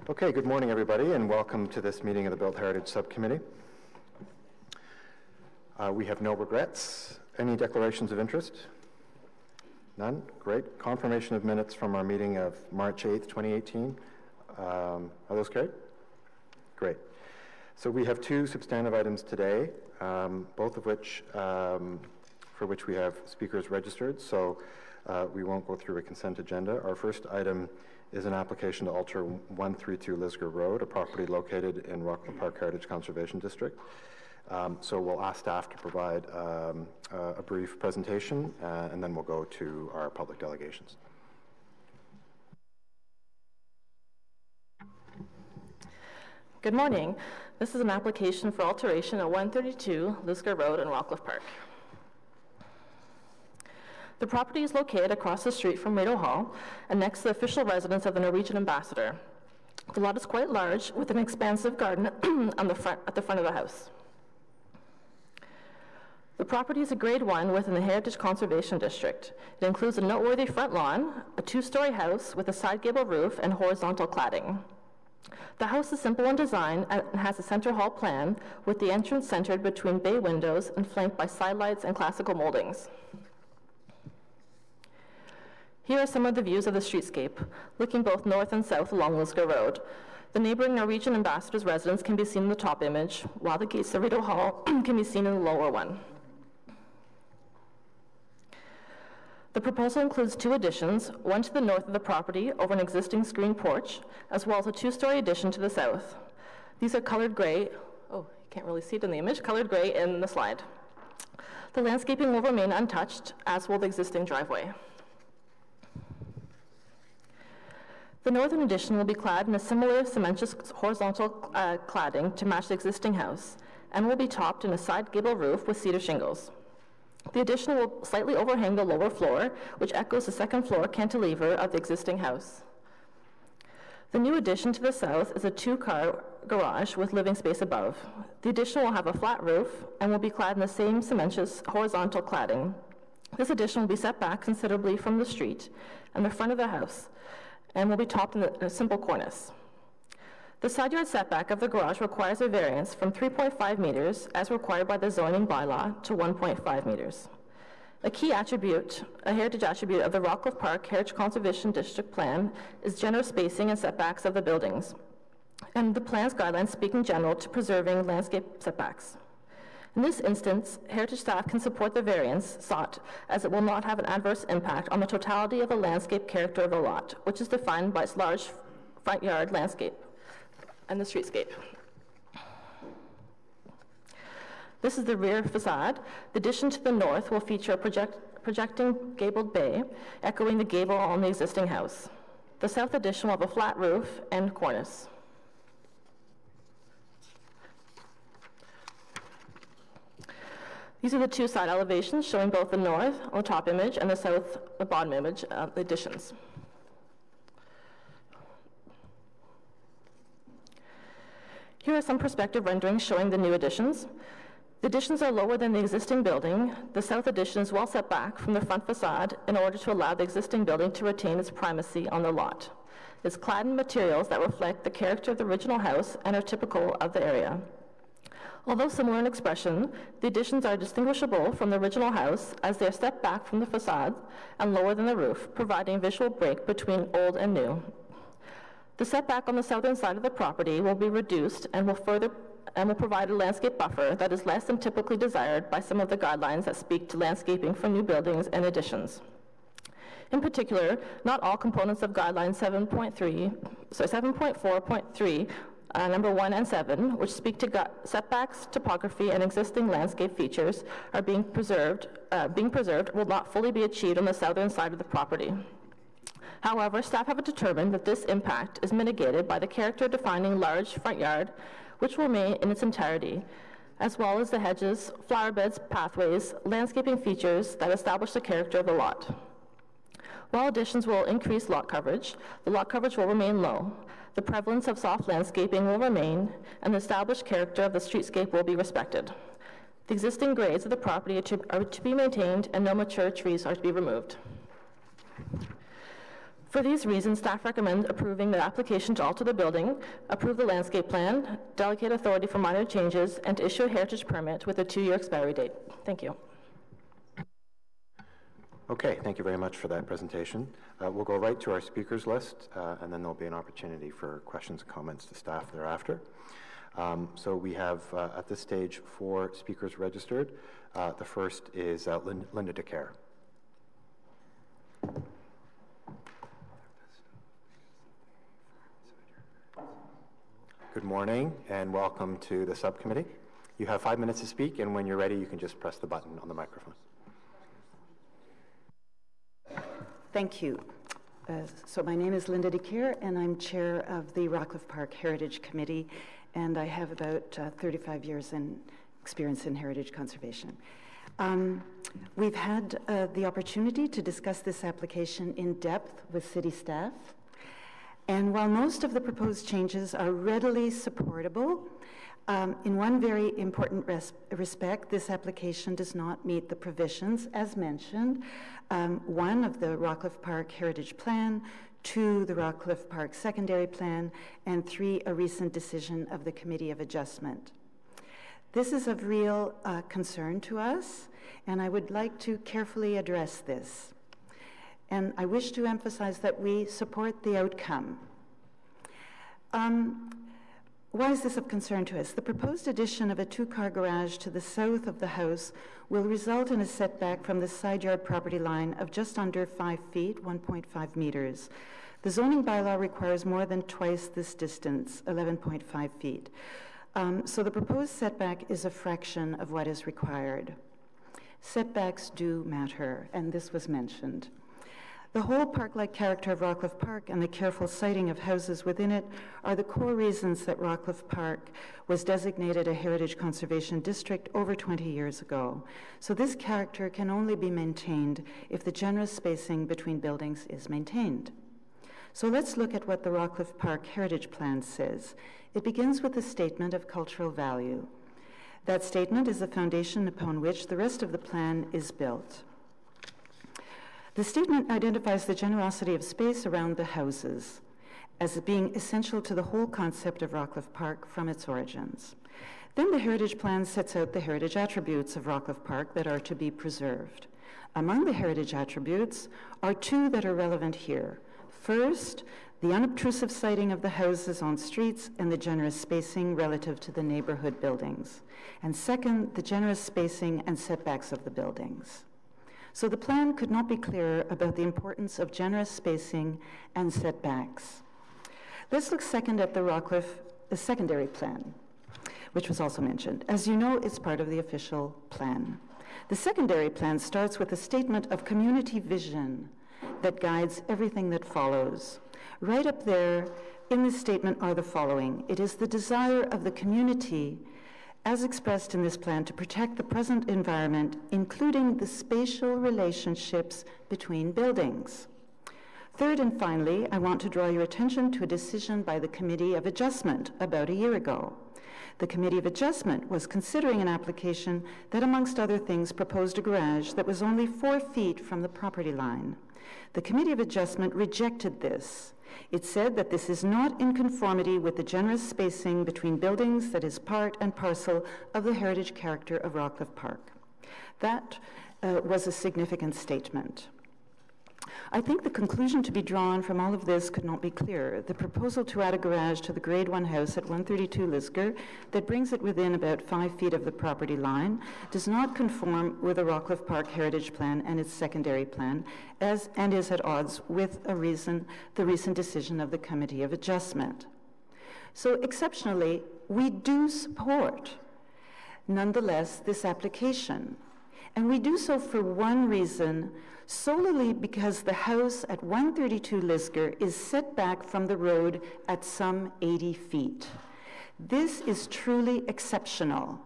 Okay, good morning everybody and welcome to this meeting of the Built Heritage Subcommittee. We have no regrets. Any declarations of interest? None? Great. Confirmation of minutes from our meeting of March 8th, 2018. Are those carried? Great. So we have two substantive items today, both of which, for which we have speakers registered, so we won't go through a consent agenda. Our first item is an application to alter 132 Lisgar Road, a property located in Rockland Park Heritage Conservation District. So we'll ask staff to provide a brief presentation, and then we'll go to our public delegations. Good morning. This is an application for alteration at 132 Lisgar Road in Rockland Park. The property is located across the street from Rideau Hall and next to the official residence of the Norwegian ambassador. The lot is quite large with an expansive garden at the front of the house. The property is a Grade 1 within the Heritage Conservation District. It includes a noteworthy front lawn, a two-story house with a side gable roof and horizontal cladding. The house is simple in design and has a center hall plan with the entrance centered between bay windows and flanked by side lights and classical moldings. Here are some of the views of the streetscape, looking both north and south along Lisgar Road. The neighboring Norwegian ambassador's residence can be seen in the top image, while the gates of Rideau Hall can be seen in the lower one. The proposal includes two additions, one to the north of the property over an existing screen porch, as well as a two-story addition to the south. These are colored gray. Oh, you can't really see it in the image, colored gray in the slide. The landscaping will remain untouched, as will the existing driveway. The northern addition will be clad in a similar cementous horizontal cladding to match the existing house, and will be topped in a side gable roof with cedar shingles. The addition will slightly overhang the lower floor, which echoes the second floor cantilever of the existing house. The new addition to the south is a two-car garage with living space above. The addition will have a flat roof and will be clad in the same cementous horizontal cladding. This addition will be set back considerably from the street and the front of the house, and will be topped in a simple cornice. The side yard setback of the garage requires a variance from 3.5 meters, as required by the zoning bylaw, to 1.5 meters. A key attribute, a heritage attribute of the Rockland Park Heritage Conservation District Plan is generous spacing and setbacks of the buildings, and the plan's guidelines speak in general to preserving landscape setbacks. In this instance, heritage staff can support the variance sought, as it will not have an adverse impact on the totality of the landscape character of the lot, which is defined by its large front yard landscape and the streetscape. This is the rear facade. The addition to the north will feature a projecting gabled bay, echoing the gable on the existing house. The south addition will have a flat roof and cornice. These are the two side elevations showing both the north on the top image and the south, the bottom image, the additions. Here are some perspective renderings showing the new additions. The additions are lower than the existing building. The south addition is well set back from the front facade in order to allow the existing building to retain its primacy on the lot. It's clad in materials that reflect the character of the original house and are typical of the area. Although similar in expression, the additions are distinguishable from the original house as they are stepped back from the facade and lower than the roof, providing a visual break between old and new. The setback on the southern side of the property will be reduced and will provide a landscape buffer that is less than typically desired by some of the guidelines that speak to landscaping for new buildings and additions. In particular, not all components of guideline 7.4.3 number 1 and 7, which speak to setbacks, topography, and existing landscape features are being preserved, will not fully be achieved on the southern side of the property. However, staff have determined that this impact is mitigated by the character-defining large front yard, which will remain in its entirety, as well as the hedges, flower beds, pathways, landscaping features that establish the character of the lot. While additions will increase lot coverage, the lot coverage will remain low. The prevalence of soft landscaping will remain, and the established character of the streetscape will be respected. The existing grades of the property are to be maintained, and no mature trees are to be removed. For these reasons, staff recommends approving the application to alter the building, approve the landscape plan, delegate authority for minor changes, and to issue a heritage permit with a 2-year expiry date. Thank you. Okay, thank you very much for that presentation. We'll go right to our speakers list, and then there'll be an opportunity for questions and comments to staff thereafter. So we have, at this stage, 4 speakers registered. The first is Linda DeCare. Good morning and welcome to the subcommittee. You have 5 minutes to speak, and when you're ready, you can just press the button on the microphone. Thank you. So my name is Linda DeCare, and I'm chair of the Rockcliffe Park Heritage Committee, and I have about 35 years in experience in heritage conservation. We've had the opportunity to discuss this application in depth with city staff. And while most of the proposed changes are readily supportable, in one very important respect, this application does not meet the provisions, as mentioned, 1 of the Rockcliffe Park Heritage Plan, 2, the Rockcliffe Park Secondary Plan, and 3, a recent decision of the Committee of Adjustment. This is of real concern to us, and I would like to carefully address this. And I wish to emphasize that we support the outcome. Why is this of concern to us? The proposed addition of a 2-car garage to the south of the house will result in a setback from the side yard property line of just under 5 feet, 1.5 meters. The zoning bylaw requires more than twice this distance, 11.5 feet. So the proposed setback is a fraction of what is required. Setbacks do matter, and this was mentioned. The whole park-like character of Rockcliffe Park and the careful siting of houses within it are the core reasons that Rockcliffe Park was designated a heritage conservation district over 20 years ago. So this character can only be maintained if the generous spacing between buildings is maintained. So let's look at what the Rockcliffe Park Heritage Plan says. It begins with a statement of cultural value. That statement is the foundation upon which the rest of the plan is built. The statement identifies the generosity of space around the houses as being essential to the whole concept of Rockcliffe Park from its origins. Then the Heritage Plan sets out the heritage attributes of Rockcliffe Park that are to be preserved. Among the heritage attributes are 2 that are relevant here. First, the unobtrusive siting of the houses on streets and the generous spacing relative to the neighborhood buildings. And second, the generous spacing and setbacks of the buildings. So the plan could not be clearer about the importance of generous spacing and setbacks. Let's look second at the secondary plan, which was also mentioned. As you know, it's part of the official plan. The secondary plan starts with a statement of community vision that guides everything that follows. Right up there in this statement are the following. It is the desire of the community as expressed in this plan to protect the present environment, including the spatial relationships between buildings. Third and finally, I want to draw your attention to a decision by the Committee of Adjustment about a year ago. The Committee of Adjustment was considering an application that, amongst other things, proposed a garage that was only 4 feet from the property line. The Committee of Adjustment rejected this. It said that this is not in conformity with the generous spacing between buildings that is part and parcel of the heritage character of Rockcliffe Park. That was a significant statement. I think the conclusion to be drawn from all of this could not be clearer. The proposal to add a garage to the Grade 1 house at 132 Lisgar that brings it within about 5 feet of the property line does not conform with the Rockcliffe Park Heritage Plan and its secondary plan, and is at odds with the recent decision of the Committee of Adjustment. So exceptionally, we do support, nonetheless, this application. And we do so for one reason, solely because the house at 132 Lisgar is set back from the road at some 80 feet. This is truly exceptional.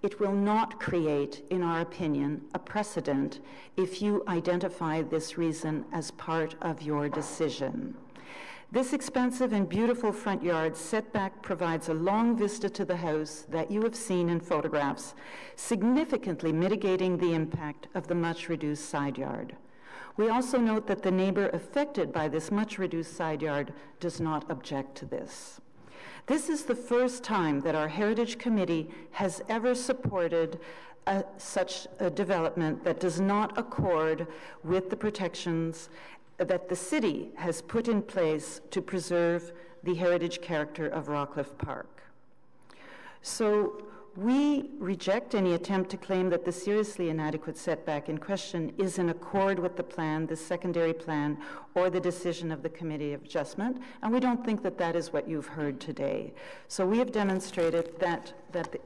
It will not create, in our opinion, a precedent if you identify this reason as part of your decision. This expansive and beautiful front yard setback provides a long vista to the house that you have seen in photographs, significantly mitigating the impact of the much reduced side yard. We also note that the neighbor affected by this much reduced side yard does not object to this. This is the first time that our Heritage Committee has ever supported such a development that does not accord with the protections that the city has put in place to preserve the heritage character of Rockcliffe Park. So we reject any attempt to claim that the seriously inadequate setback in question is in accord with the plan, the secondary plan, or the decision of the Committee of Adjustment, and we don't think that that is what you've heard today. So we have demonstrated that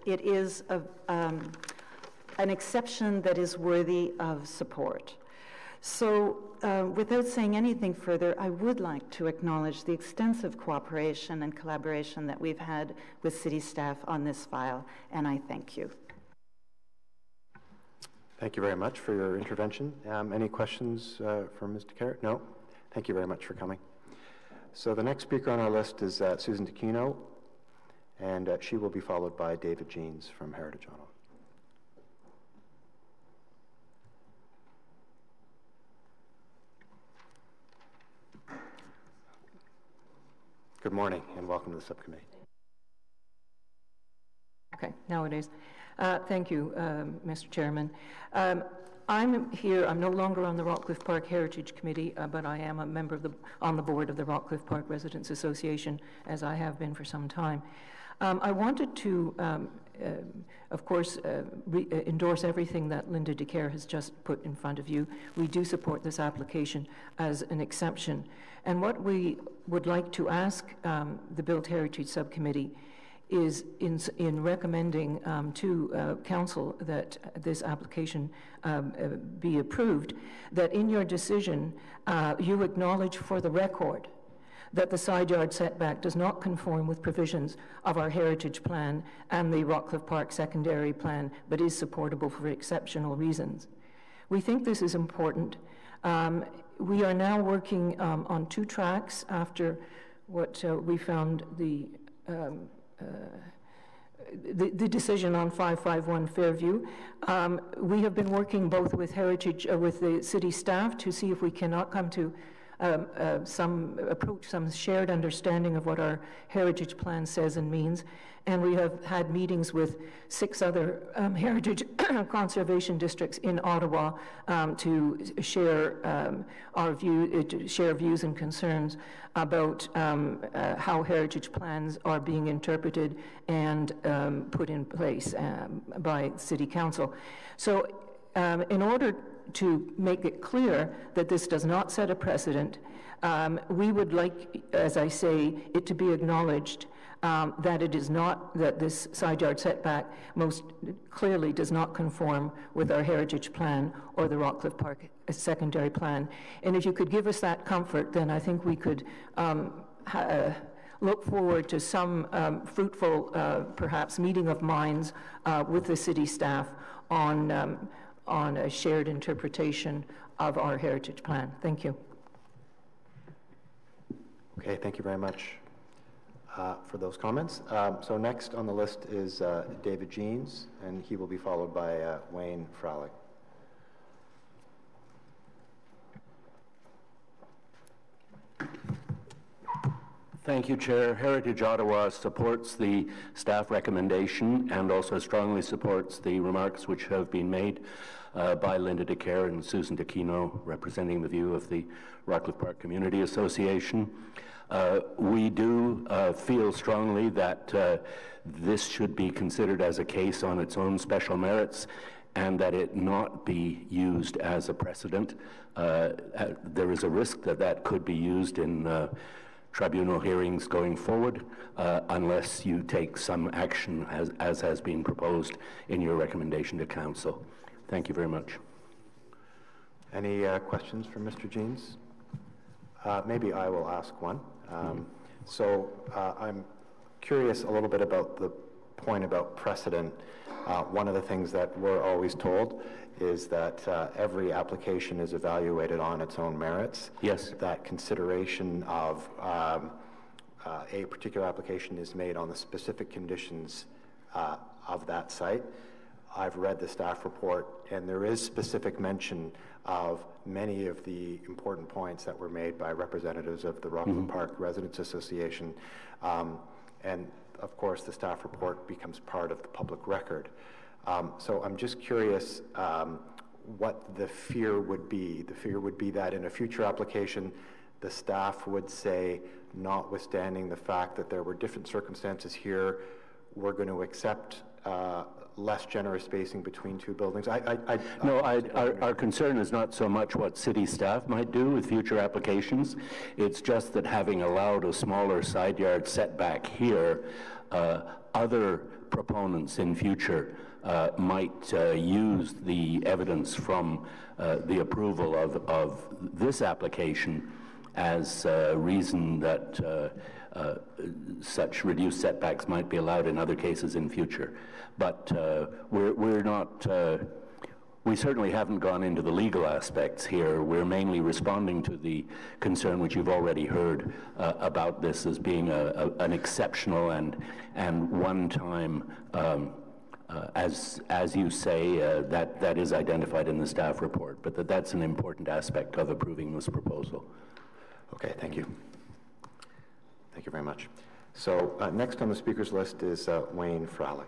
it is an exception that is worthy of support. So without saying anything further, I would like to acknowledge the extensive cooperation and collaboration that we've had with city staff on this file, and I thank you. Thank you very much for your intervention. Any questions for Ms. DeCarrett? No? Thank you very much for coming. So the next speaker on our list is Susan Takino, and she will be followed by David Jeans from Heritage Ottawa. Good morning and welcome to the subcommittee. Okay, nowadays. Thank you, Mr. Chairman. I'm here, I'm no longer on the Rockcliffe Park Heritage Committee, but I am a member of on the board of the Rockcliffe Park Residents Association, as I have been for some time. I wanted to, of course, endorse everything that Linda DeCare has just put in front of you. We do support this application as an exception. And what we would like to ask the Built Heritage Subcommittee is in recommending to Council that this application be approved, that in your decision you acknowledge for the record that the side yard setback does not conform with provisions of our Heritage Plan and the Rockcliffe Park Secondary Plan, but is supportable for exceptional reasons. We think this is important. We are now working on 2 tracks after what we found the decision on 551 Fairview. We have been working both with Heritage, with the city staff to see if we cannot come to some shared understanding of what our Heritage Plan says and means. And we have had meetings with 6 other heritage conservation districts in Ottawa to share share views and concerns about how heritage plans are being interpreted and put in place by City Council. So in order to make it clear that this does not set a precedent, we would like, as I say, it to be acknowledged that it is not, that this side yard setback most clearly does not conform with our Heritage Plan or the Rockcliffe Park Secondary Plan. And if you could give us that comfort, then I think we could look forward to some fruitful, perhaps, meeting of minds with the city staff on a shared interpretation of our Heritage Plan. Thank you. Okay, thank you very much for those comments. So next on the list is David Jeans, and he will be followed by Wayne Fralick. Thank you, Chair. Heritage Ottawa supports the staff recommendation and also strongly supports the remarks which have been made by Linda DeCare and Susan Takino, representing the view of the Rockcliffe Park Community Association. We do feel strongly that this should be considered as a case on its own special merits and that it not be used as a precedent. There is a risk that that could be used in tribunal hearings going forward unless you take some action as has been proposed in your recommendation to Council. Thank you very much. Any questions for Mr. Jeans? Maybe I will ask one. So I'm curious a little bit about the point about precedent. One of the things that we're always told is that every application is evaluated on its own merits. Yes. That consideration of a particular application is made on the specific conditions of that site. I've read the staff report, and there is specific mention of many of the important points that were made by representatives of the Rockland Park Residents Association. And of course, the staff report becomes part of the public record. So I'm just curious what the fear would be. The fear would be that in a future application, the staff would say, notwithstanding the fact that there were different circumstances here, we're going to accept less generous spacing between two buildings. Our concern is not so much what city staff might do with future applications. It's just that having allowed a smaller side yard setback here, other proponents in future might use the evidence from the approval of this application as reason that such reduced setbacks might be allowed in other cases in future. But we're not, we certainly haven't gone into the legal aspects here. We're mainly responding to the concern which you've already heard about this as being an exceptional and one-time, as you say, that is identified in the staff report, but that's an important aspect of approving this proposal. Okay, thank you. Thank you very much. So next on the speakers list is Wayne Fralick.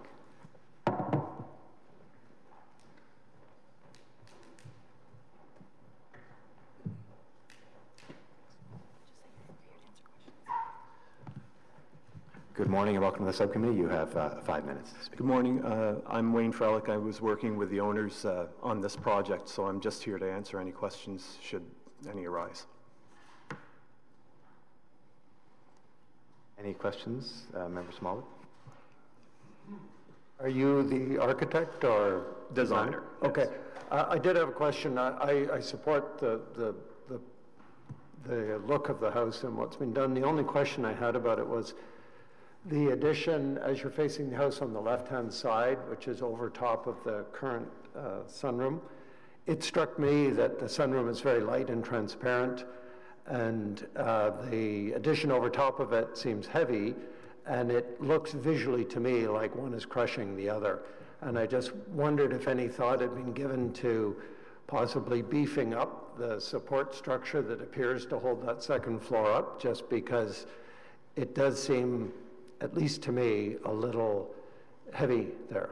Good morning and welcome to the subcommittee. You have 5 minutes to speak. Good morning. I'm Wayne Frelick. I was working with the owners on this project, so I'm just here to answer any questions should any arise. Any questions, Member Smallwood? Are you the architect or Designer? Yes. Okay. I did have a question. I support the look of the house and what's been done. The only question I had about it was the addition, as you're facing the house on the left-hand side, which is over top of the current sunroom. It struck me that the sunroom is very light and transparent, and the addition over top of it seems heavy, and it looks visually to me like one is crushing the other. And I just wondered if any thought had been given to possibly beefing up the support structure that appears to hold that second floor up, just because it does seem, at least to me, a little heavy there.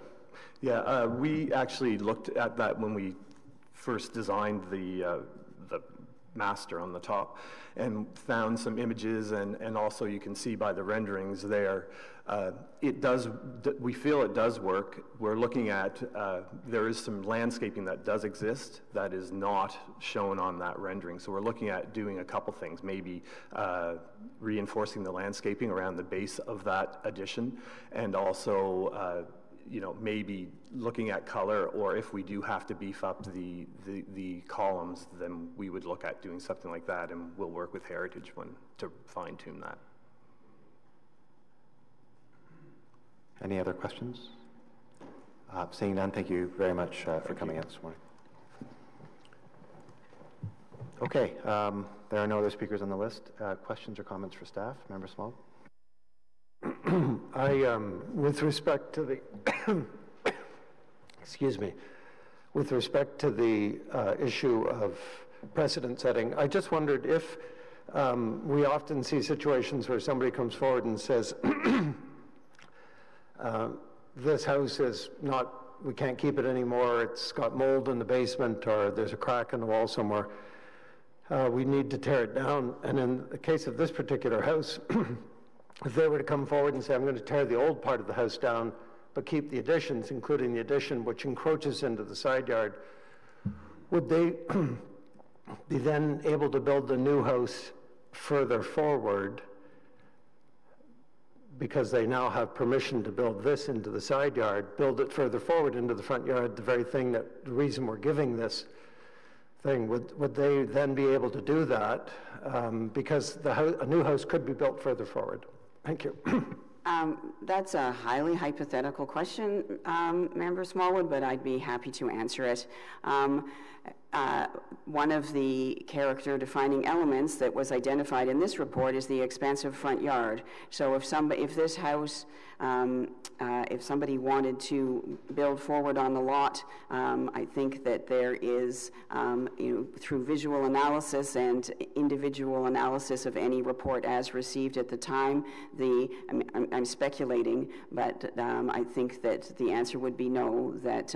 Yeah, we actually looked at that when we first designed the master on the top and found some images, and also you can see by the renderings there, we feel it does work. We're looking at, there is some landscaping that does exist that is not shown on that rendering. So we're looking at doing a couple things, maybe reinforcing the landscaping around the base of that addition, and also maybe looking at color, or if we do have to beef up the columns, then we would look at doing something like that, and we'll work with Heritage to fine-tune that. Any other questions? Seeing none, thank you very much for coming out this morning. Okay, there are no other speakers on the list. Questions or comments for staff? Member Small? With respect to the, excuse me, with respect to the issue of precedent setting, I just wondered if we often see situations where somebody comes forward and says, this house is not, we can't keep it anymore, it's got mold in the basement, or there's a crack in the wall somewhere, we need to tear it down. And in the case of this particular house, if they were to come forward and say, I'm going to tear the old part of the house down, but keep the additions, including the addition which encroaches into the side yard, would they be then able to build the new house further forward because they now have permission to build this into the side yard, build it further forward into the front yard, the very thing that, the reason we're giving this thing, would they then be able to do that? Because a new house could be built further forward. Thank you. That's a highly hypothetical question, Member Smallwood, but I'd be happy to answer it. one of the character-defining elements that was identified in this report is the expansive front yard. So if this house, if somebody wanted to build forward on the lot, I think that there is, through visual analysis and individual analysis of any report as received at the time, I'm speculating, but I think that the answer would be no, that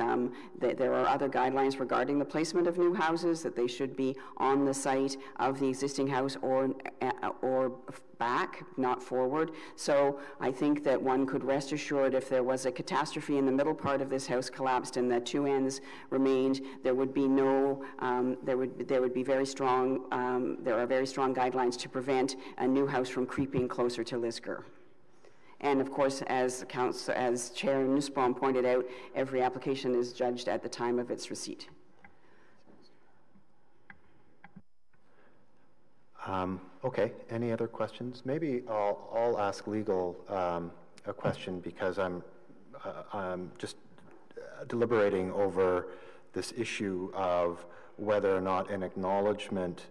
there are other guidelines regarding the placement of new houses, that they should be on the site of the existing house or back, not forward. So I think that one could rest assured if there was a catastrophe and the middle part of this house collapsed and the two ends remained, there would be no, there would be very strong, there are very strong guidelines to prevent a new house from creeping closer to Lisgar. And of course, as Chair Nussbaum pointed out, every application is judged at the time of its receipt. Okay, any other questions? Maybe I'll ask legal a question, because I'm just deliberating over this issue of whether or not an acknowledgement,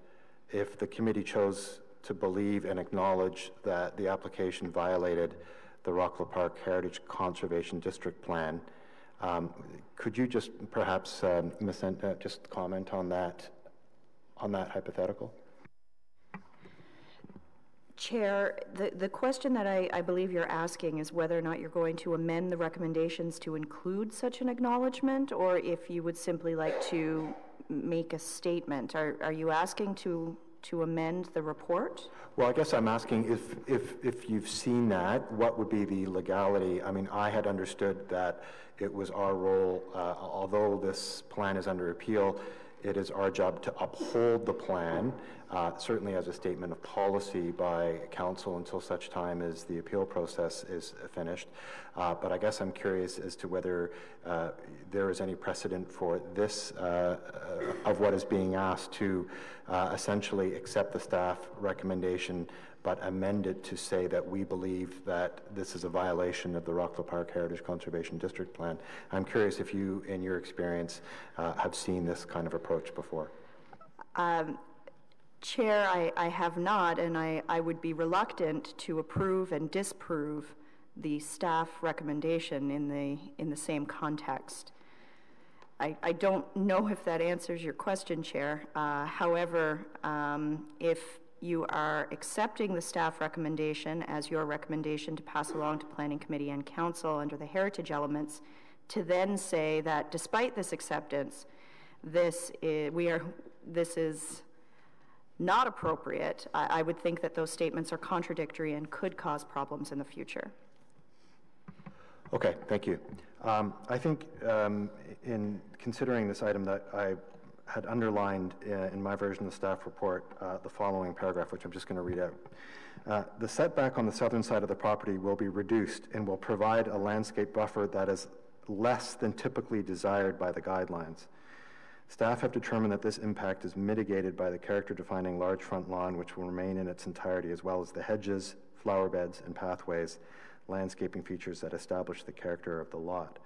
if the committee chose to believe and acknowledge that the application violated the Rockville Park Heritage Conservation District Plan. Could you just perhaps, Ms. Enta, just comment on that hypothetical? Chair, the question that I believe you're asking is whether or not you're going to amend the recommendations to include such an acknowledgement, or if you would simply like to make a statement. Are you asking to amend the report? Well, I guess I'm asking if you've seen that, what would be the legality? I mean, I had understood that it was our role, although this plan is under appeal, it is our job to uphold the plan, certainly as a statement of policy by council until such time as the appeal process is finished. But I guess I'm curious as to whether there is any precedent for this, of what is being asked, to essentially accept the staff recommendation but amend it to say that we believe that this is a violation of the Rockville Park Heritage Conservation District Plan. I'm curious if you, in your experience, have seen this kind of approach before. Chair, I have not, and I would be reluctant to approve and disprove the staff recommendation in the same context. I don't know if that answers your question, Chair. However, if you are accepting the staff recommendation as your recommendation to pass along to Planning Committee and Council under the heritage elements, to then say that despite this acceptance, this is not appropriate, I would think that those statements are contradictory and could cause problems in the future. Okay, thank you. I think in considering this item that I had underlined in my version of the staff report the following paragraph, which I'm just going to read out. The setback on the southern side of the property will be reduced and will provide a landscape buffer that is less than typically desired by the guidelines. Staff have determined that this impact is mitigated by the character-defining large front lawn, which will remain in its entirety, as well as the hedges, flower beds, and pathways, landscaping features that establish the character of the lot.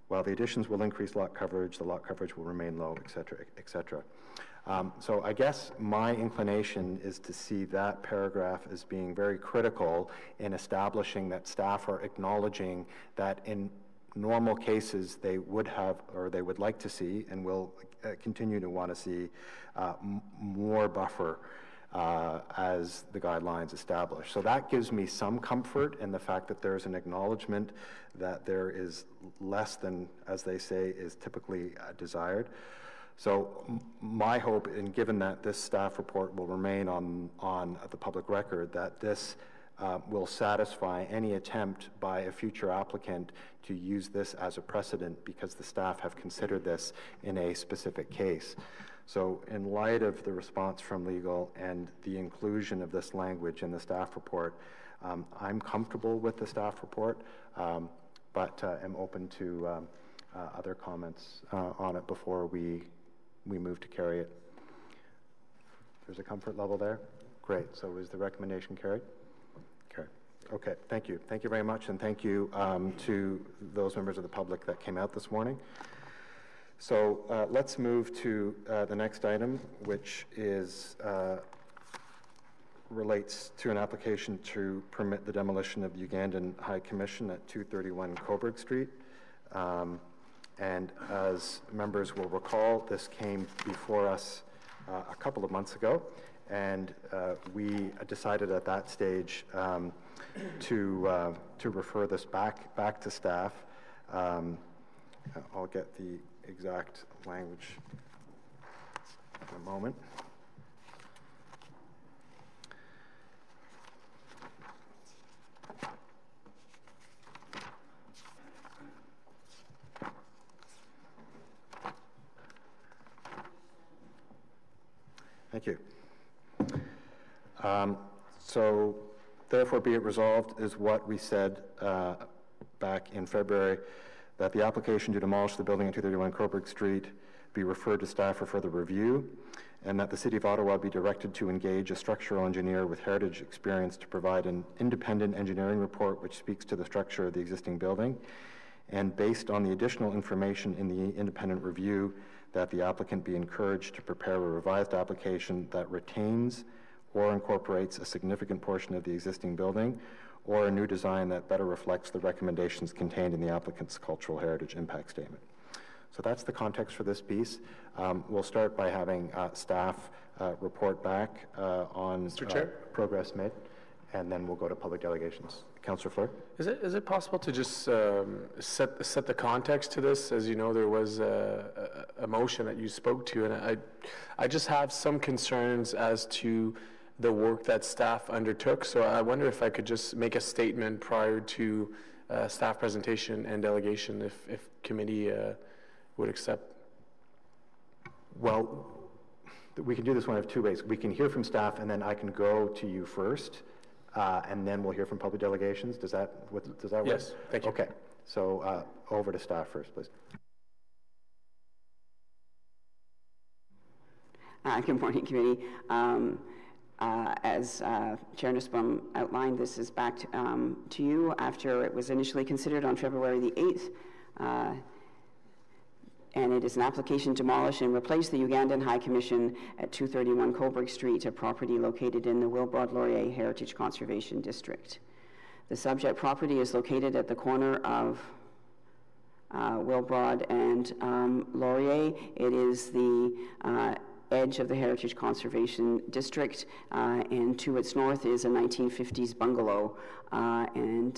While the additions will increase lot coverage, the lot coverage will remain low, et cetera, et cetera. So I guess my inclination is to see that paragraph as being very critical in establishing that staff are acknowledging that in normal cases they would have, or they would like to see, and will continue to want to see more buffer as the guidelines establish. So that gives me some comfort in the fact that there's an acknowledgement that there is less than, as they say, is typically desired. So my hope, and given that this staff report will remain on the public record, that this will satisfy any attempt by a future applicant to use this as a precedent, because the staff have considered this in a specific case. So in light of the response from legal and the inclusion of this language in the staff report, I'm comfortable with the staff report, but am open to other comments on it before we move to carry it. There's a comfort level there? Great. So is the recommendation carried? Carried. Okay, thank you. Thank you very much, and thank you to those members of the public that came out this morning. So let's move to the next item, which is relates to an application to permit the demolition of the Ugandan High Commission at 231 Coburg Street. And as members will recall, this came before us a couple of months ago, and we decided at that stage to refer this back to staff. I'll get the exact language in a moment. Thank you. So therefore be it resolved is what we said back in February, that the application to demolish the building at 231 Coburg Street be referred to staff for further review, and that the City of Ottawa be directed to engage a structural engineer with heritage experience to provide an independent engineering report which speaks to the structure of the existing building, and based on the additional information in the independent review, that the applicant be encouraged to prepare a revised application that retains or incorporates a significant portion of the existing building, or a new design that better reflects the recommendations contained in the applicant's cultural heritage impact statement. So that's the context for this piece. We'll start by having staff report back on progress made, and then we'll go to public delegations. Councillor Fleur? Is it possible to just set the context to this? As you know, there was a motion that you spoke to, and I just have some concerns as to the work that staff undertook. So I wonder if I could just make a statement prior to staff presentation and delegation, if committee would accept. Well, we can do this one of two ways. We can hear from staff, and then I can go to you first, and then we'll hear from public delegations. Does that work? Yes, thank you. Okay, so over to staff first, please. Good morning, committee. As Chair Nussbaum outlined, this is back to you after it was initially considered on February the 8th. And it is an application to demolish and replace the Ugandan High Commission at 231 Coburg Street, a property located in the Wilbrod-Laurier Heritage Conservation District. The subject property is located at the corner of Wilbrod and Laurier. It is the edge of the Heritage Conservation District, and to its north is a 1950s bungalow, and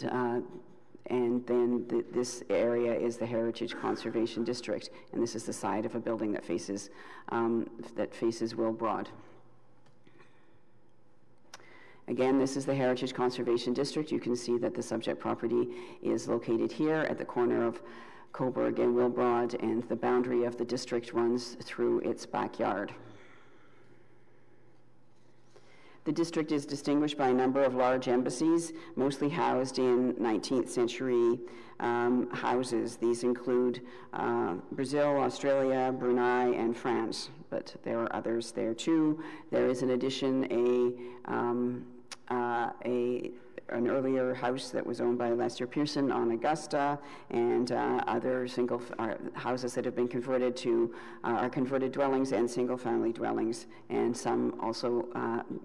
then this area is the Heritage Conservation District, and this is the side of a building that faces Wilbrod. Again, this is the Heritage Conservation District. You can see that the subject property is located here at the corner of Coburg and Wilbrod, and the boundary of the district runs through its backyard. The district is distinguished by a number of large embassies, mostly housed in 19th century houses. These include Brazil, Australia, Brunei, and France, but there are others there too. There is in addition an earlier house that was owned by Lester Pearson on Augusta, and other single houses that have been converted to are converted dwellings and single-family dwellings, and some also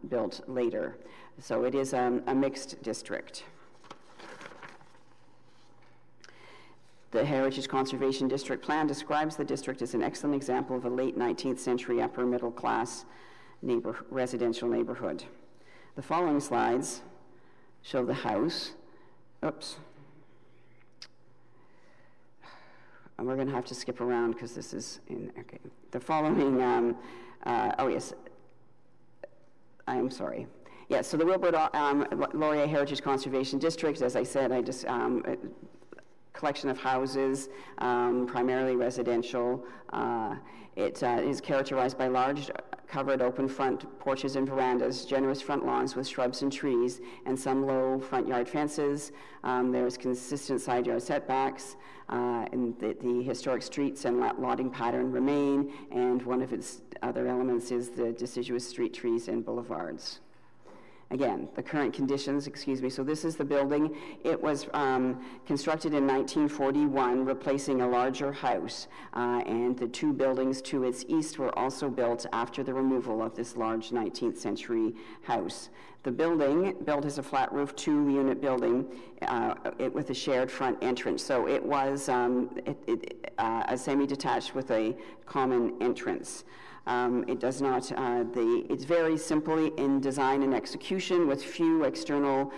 built later. So it is a mixed district. The Heritage Conservation District Plan describes the district as an excellent example of a late 19th century upper middle class residential neighborhood. The following slides show the house. Oops. And we're going to have to skip around because this is in, okay. The following, oh yes, I am sorry. Yeah, so the Wilbrod-Laurier Heritage Conservation District, as I said, collection of houses, primarily residential. It is characterized by large covered open front porches and verandas, generous front lawns with shrubs and trees, and some low front yard fences. There's consistent side yard setbacks, and the historic streets and lotting pattern remain, and one of its other elements is the deciduous street trees and boulevards. Again, the current conditions, excuse me, so this is the building. It was constructed in 1941, replacing a larger house, and the two buildings to its east were also built after the removal of this large 19th century house. The building, built as a flat roof 2-unit building with a shared front entrance. So it was a semi-detached with a common entrance. It does not, it's very simply in design and execution with few external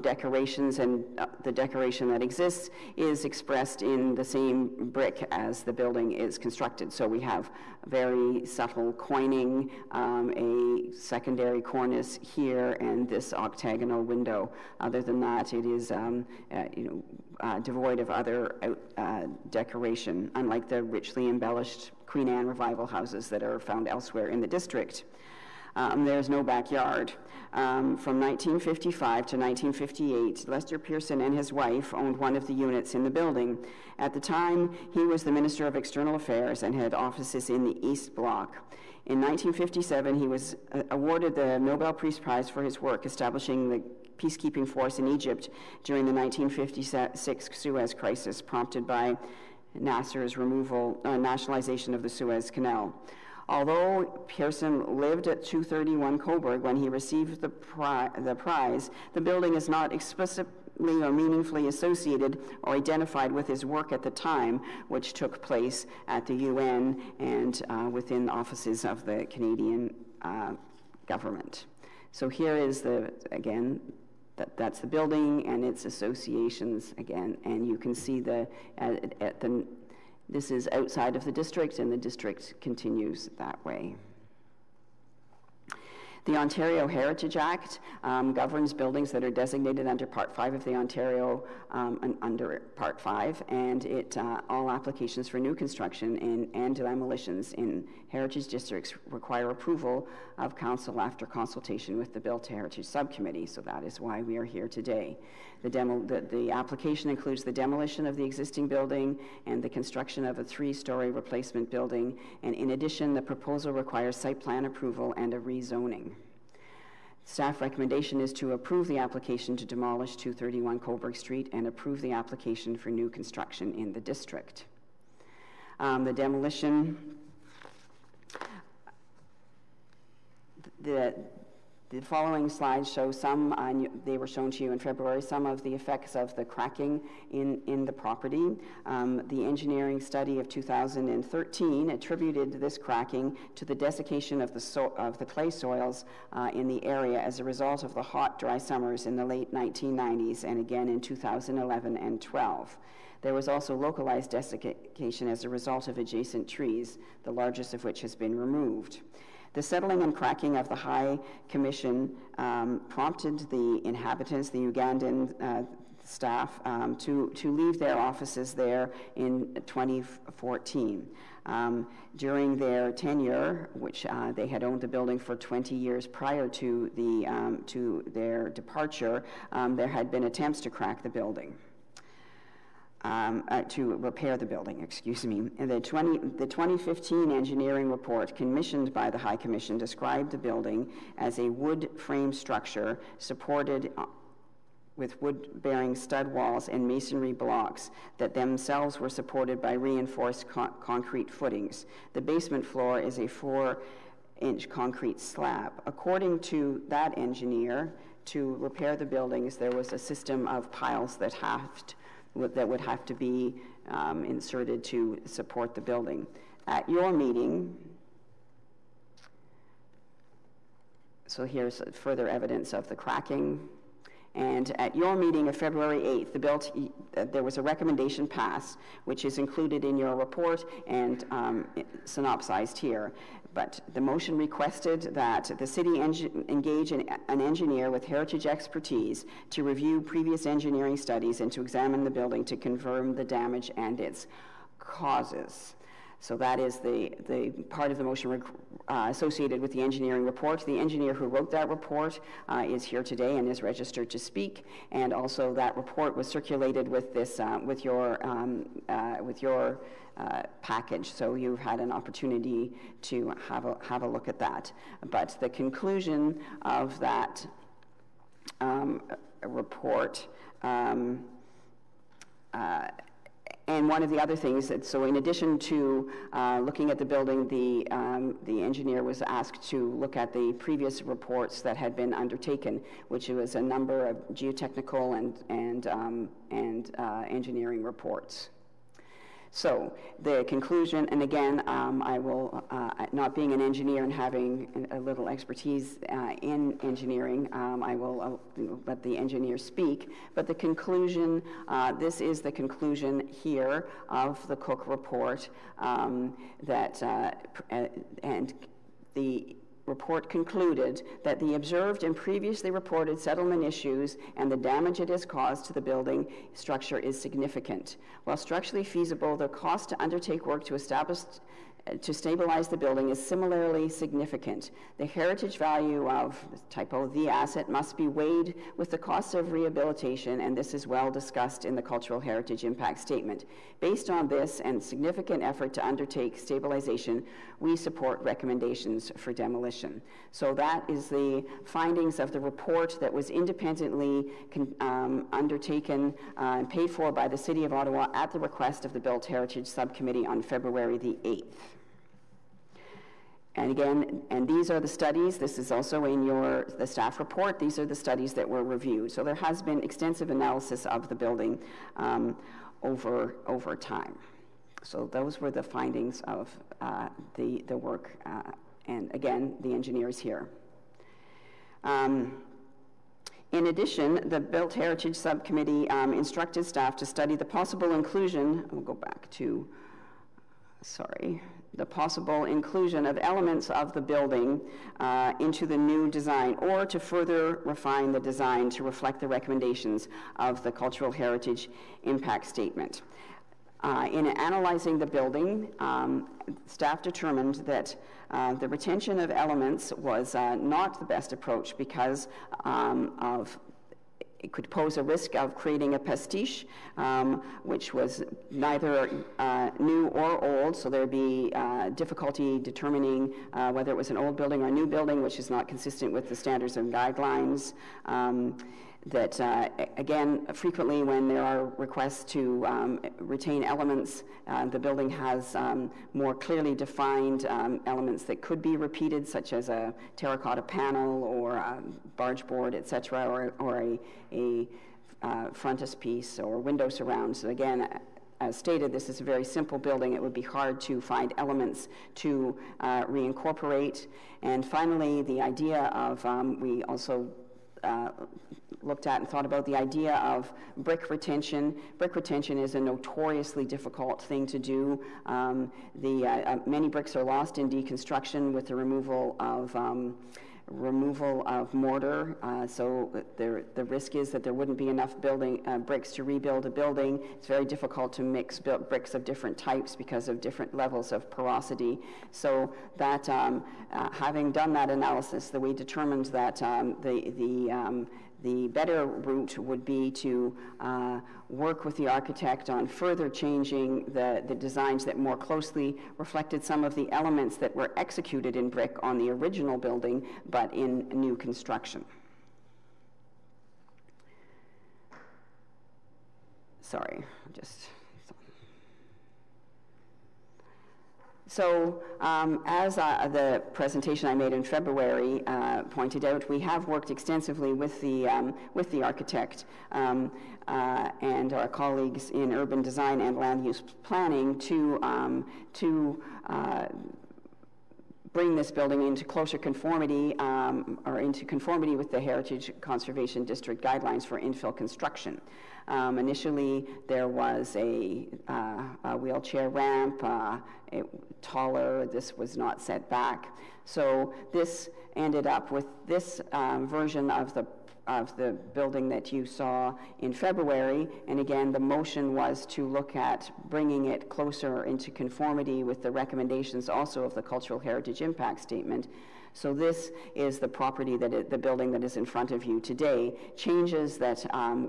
decorations, and the decoration that exists is expressed in the same brick as the building is constructed. So we have very subtle coining, a secondary cornice here, and this octagonal window. Other than that, it is devoid of other decoration, unlike the richly embellished Queen Anne revival houses that are found elsewhere in the district. There's no backyard. From 1955 to 1958, Lester Pearson and his wife owned one of the units in the building. At the time, he was the Minister of External Affairs and had offices in the East Bloc. In 1957, he was awarded the Nobel Peace Prize for his work establishing the peacekeeping force in Egypt during the 1956 Suez Crisis, prompted by Nasser's nationalization of the Suez Canal. Although Pearson lived at 231 Coburg when he received the prize, the building is not explicitly or meaningfully associated or identified with his work at the time, which took place at the UN and within offices of the Canadian government. So here is that's the building and its associations again, and you can see this is outside of the district, and the district continues that way. The Ontario Heritage Act governs buildings that are designated under Part 5 of the Ontario, under Part 5, and all applications for new construction and demolitions in heritage districts require approval of council after consultation with the Built Heritage Subcommittee, so that is why we are here today. The application includes the demolition of the existing building and the construction of a 3-story replacement building, and in addition, the proposal requires site plan approval and a rezoning. Staff recommendation is to approve the application to demolish 231 Coburg Street and approve the application for new construction in the district. The demolition, the following slides show they were shown to you in February, some of the effects of the cracking in the property. The engineering study of 2013 attributed this cracking to the desiccation of the clay soils in the area as a result of the hot, dry summers in the late 1990s and again in 2011 and 12. There was also localized desiccation as a result of adjacent trees, the largest of which has been removed. The settling and cracking of the High Commission prompted the inhabitants, the Ugandan staff, to leave their offices there in 2014. During their tenure, which they had owned the building for 20 years prior to their departure, there had been attempts to crack the building. To repair the building, excuse me. And the 2015 engineering report commissioned by the High Commission described the building as a wood frame structure supported with wood-bearing stud walls and masonry blocks that themselves were supported by reinforced concrete footings. The basement floor is a 4-inch concrete slab. According to that engineer, to repair the buildings, there was a system of piles that would have to be inserted to support the building. At your meeting, so here's further evidence of the cracking, and at your meeting of February 8th, there was a recommendation passed, which is included in your report and synopsized here. But the motion requested that the city engage an engineer with heritage expertise to review previous engineering studies and to examine the building to confirm the damage and its causes. So that is the part of the motion associated with the engineering report. The engineer who wrote that report is here today and is registered to speak. And also that report was circulated with this with your package. So you've had an opportunity to have a look at that. But the conclusion of that report. And one of the other things that, so in addition to looking at the building, the engineer was asked to look at the previous reports that had been undertaken, which was a number of geotechnical and engineering reports. So the conclusion, and again, I will, not being an engineer and having a little expertise in engineering, I will let the engineer speak. But the conclusion, this is the conclusion here of the Cook report, and the report concluded that the observed and previously reported settlement issues and the damage it has caused to the building structure is significant. While structurally feasible, the cost to undertake work to stabilize the building is similarly significant. The heritage value of, the asset must be weighed with the costs of rehabilitation, and this is well discussed in the Cultural Heritage Impact Statement. Based on this and significant effort to undertake stabilization, we support recommendations for demolition. So that is the findings of the report that was independently undertaken and paid for by the City of Ottawa at the request of the Built Heritage Subcommittee on February the 8th. And again, and these are the studies, this is also in the staff report, these are the studies that were reviewed. So there has been extensive analysis of the building over time. So those were the findings of the work, and again, the engineers here. In addition, the Built Heritage Subcommittee instructed staff to study the possible inclusion, we'll go back to, the possible inclusion of elements of the building into the new design, or to further refine the design to reflect the recommendations of the Cultural Heritage Impact Statement. In analyzing the building, staff determined that the retention of elements was not the best approach because it could pose a risk of creating a pastiche, which was neither new or old, so there'd be difficulty determining whether it was an old building or a new building, which is not consistent with the standards and guidelines. Again, frequently when there are requests to retain elements, the building has more clearly defined elements that could be repeated, such as a terracotta panel or a barge board, etc., or a frontispiece or window surround. So again, as stated, this is a very simple building. It would be hard to find elements to reincorporate. And finally, the idea of, we also looked at and thought about the idea of brick retention. Brick retention is a notoriously difficult thing to do. Many bricks are lost in deconstruction with the removal of mortar, so the risk is that there wouldn't be enough bricks to rebuild a building. It's very difficult to mix bricks of different types because of different levels of porosity. So that having done that analysis, that we determined that the better route would be to work with the architect on further changing the designs that more closely reflected some of the elements that were executed in brick on the original building, but in new construction. So as the presentation I made in February pointed out, we have worked extensively with the architect and our colleagues in urban design and land use planning to bring this building into closer conformity or into conformity with the Heritage Conservation District guidelines for infill construction. Initially, there was a wheelchair ramp, taller. This was not set back. So this ended up with this version of the building that you saw in February. And again, the motion was to look at bringing it closer into conformity with the recommendations also of the Cultural Heritage Impact Statement. So this is the property the building that is in front of you today. Changes that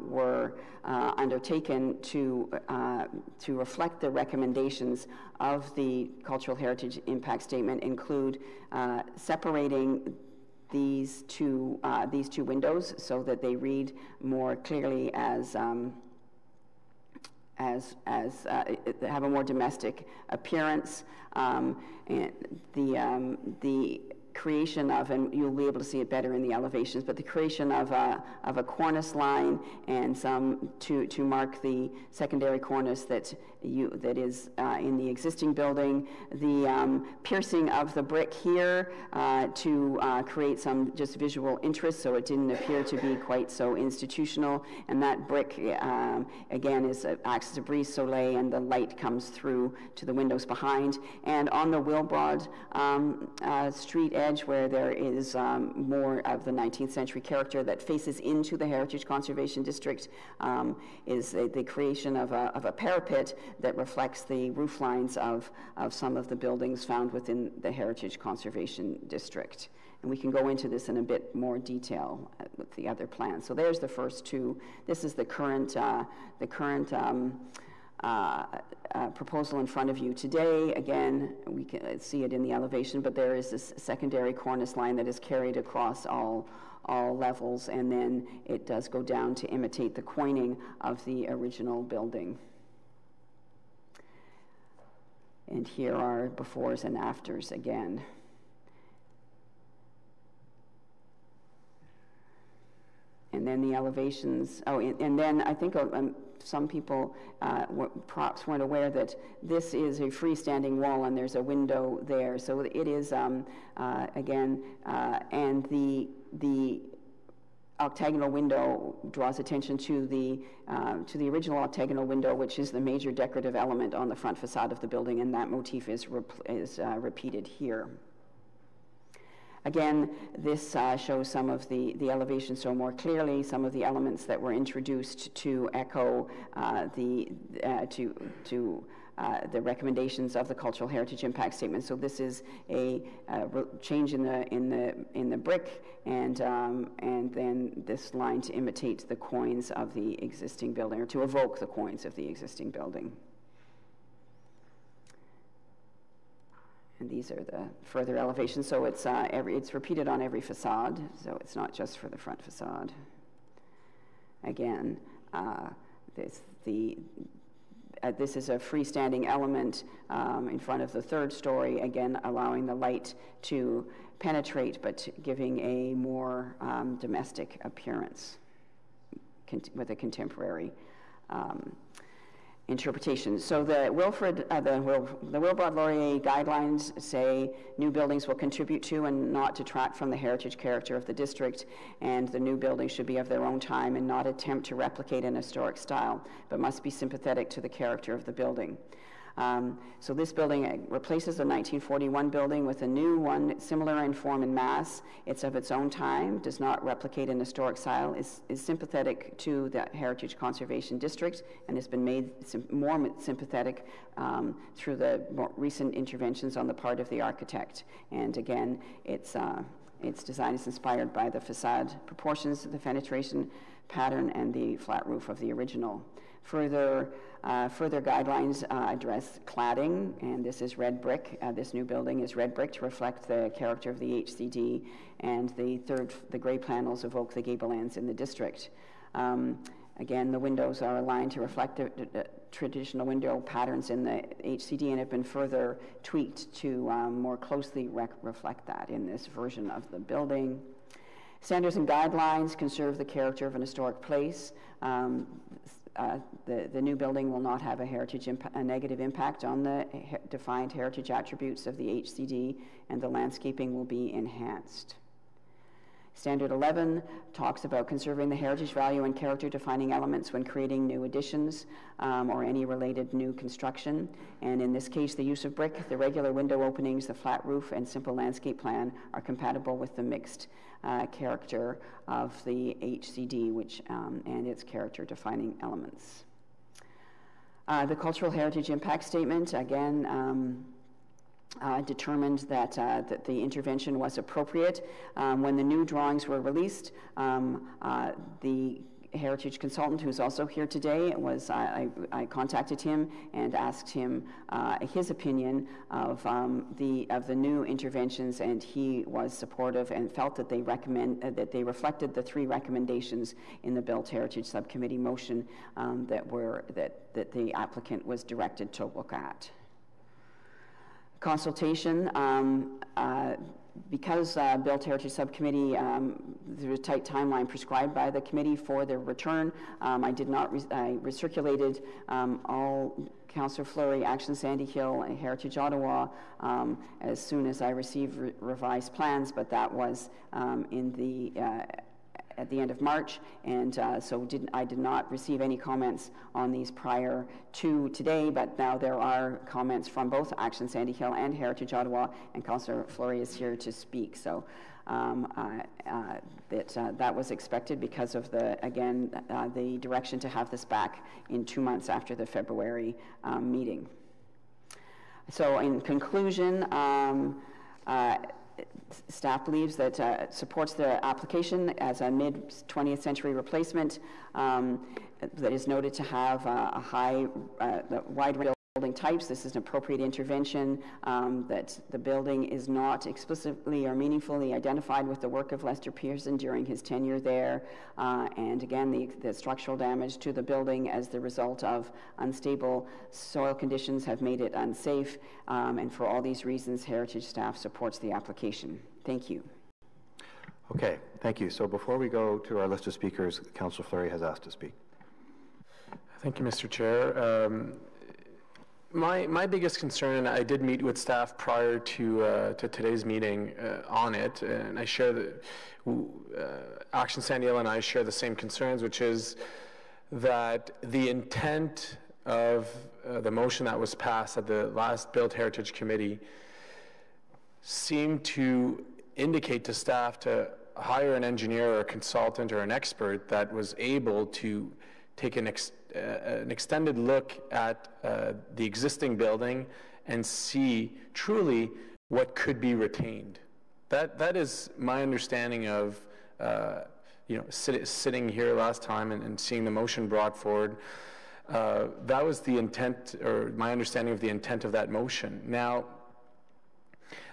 were undertaken to reflect the recommendations of the Cultural Heritage Impact Statement include separating these two windows so that they read more clearly as have a more domestic appearance. And the creation of, and you'll be able to see it better in the elevations, but the creation of a cornice line and some to mark the secondary cornice that is in the existing building. The piercing of the brick here to create some just visual interest, so it didn't appear to be quite so institutional. And that brick again acts as a brise soleil, and the light comes through to the windows behind. And on the Wilbrod street edge, where there is more of the 19th century character that faces into the Heritage Conservation District, is the creation of a parapet that reflects the roof lines of some of the buildings found within the Heritage Conservation District. And we can go into this in a bit more detail with the other plans. So there's the first two. This is the current proposal in front of you today. Again, we can see it in the elevation, but there is this secondary cornice line that is carried across all levels, and then it does go down to imitate the coining of the original building. And here are befores and afters again. And then the elevations, and then I think some people perhaps weren't aware that this is a freestanding wall and there's a window there. So it is, again, and the octagonal window draws attention to the original octagonal window, which is the major decorative element on the front facade of the building, and that motif is repeated here. Again, this shows some of the elevation so more clearly, some of the elements that were introduced to echo the recommendations of the Cultural Heritage Impact Statement. So this is a change in the brick, and then this line to imitate the coins of the existing building, or to evoke the coins of the existing building. And these are the further elevations. So it's repeated on every facade. So it's not just for the front facade. Again, this is a freestanding element in front of the third story. Again, allowing the light to penetrate, but giving a more domestic appearance with a contemporary interpretation. So the Wilbrod-Laurier guidelines say new buildings will contribute to and not detract from the heritage character of the district, and the new buildings should be of their own time and not attempt to replicate an historic style, but must be sympathetic to the character of the building. So this building replaces the 1941 building with a new one, similar in form and mass. It's of its own time, does not replicate an historic style, is sympathetic to the Heritage Conservation District, and has been made more sympathetic through the more recent interventions on the part of the architect. And again, its design is inspired by the facade proportions, the fenestration pattern, and the flat roof of the original. Further guidelines address cladding, and this is red brick. This new building is red brick to reflect the character of the HCD, and the gray panels evoke the gable ends in the district. Again, the windows are aligned to reflect the traditional window patterns in the HCD, and have been further tweaked to more closely reflect that in this version of the building. Standards and guidelines conserve the character of an historic place. The new building will not have a negative impact on the defined heritage attributes of the HCD, and the landscaping will be enhanced. Standard 11 talks about conserving the heritage value and character defining elements when creating new additions or any related new construction. And in this case, the use of brick, the regular window openings, the flat roof, and simple landscape plan are compatible with the mixed character of the HCD, which and its character defining elements. The cultural heritage impact statement, again, determined that, that the intervention was appropriate. When the new drawings were released, the heritage consultant, who's also here today, was I contacted him and asked him his opinion of the new interventions, and he was supportive and felt that they reflected the 3 recommendations in the Built Heritage Subcommittee motion that the applicant was directed to look at. Consultation, because Built Heritage Subcommittee, there was a tight timeline prescribed by the committee for their return. I recirculated all Councillor Fleury, Action Sandy Hill, and Heritage Ottawa as soon as I received revised plans, but that was at the end of March, and so I did not receive any comments on these prior to today, but now there are comments from both Action Sandy Hill and Heritage Ottawa, and Councillor Fleury is here to speak. So that was expected because of the direction to have this back in 2 months after the February meeting. So in conclusion, staff believes that supports the application as a mid-20th century replacement that is noted to have a wide range of building types. This is an appropriate intervention, that the building is not explicitly or meaningfully identified with the work of Lester Pearson during his tenure there, and again, the structural damage to the building as the result of unstable soil conditions have made it unsafe, and for all these reasons, Heritage staff supports the application. Thank you. Okay, thank you. So before we go to our list of speakers, Councillor Fleury has asked to speak. Thank you, Mr. Chair. My biggest concern, and I did meet with staff prior to today's meeting on it, and I share Action Sandy Hill and I share the same concerns, which is that the intent of the motion that was passed at the last Built Heritage Committee seemed to indicate to staff to hire an engineer or a consultant or an expert that was able to take an extended look at the existing building and see truly what could be retained. That is my understanding of sitting here last time and seeing the motion brought forward. That was the intent, or my understanding of the intent of that motion. Now,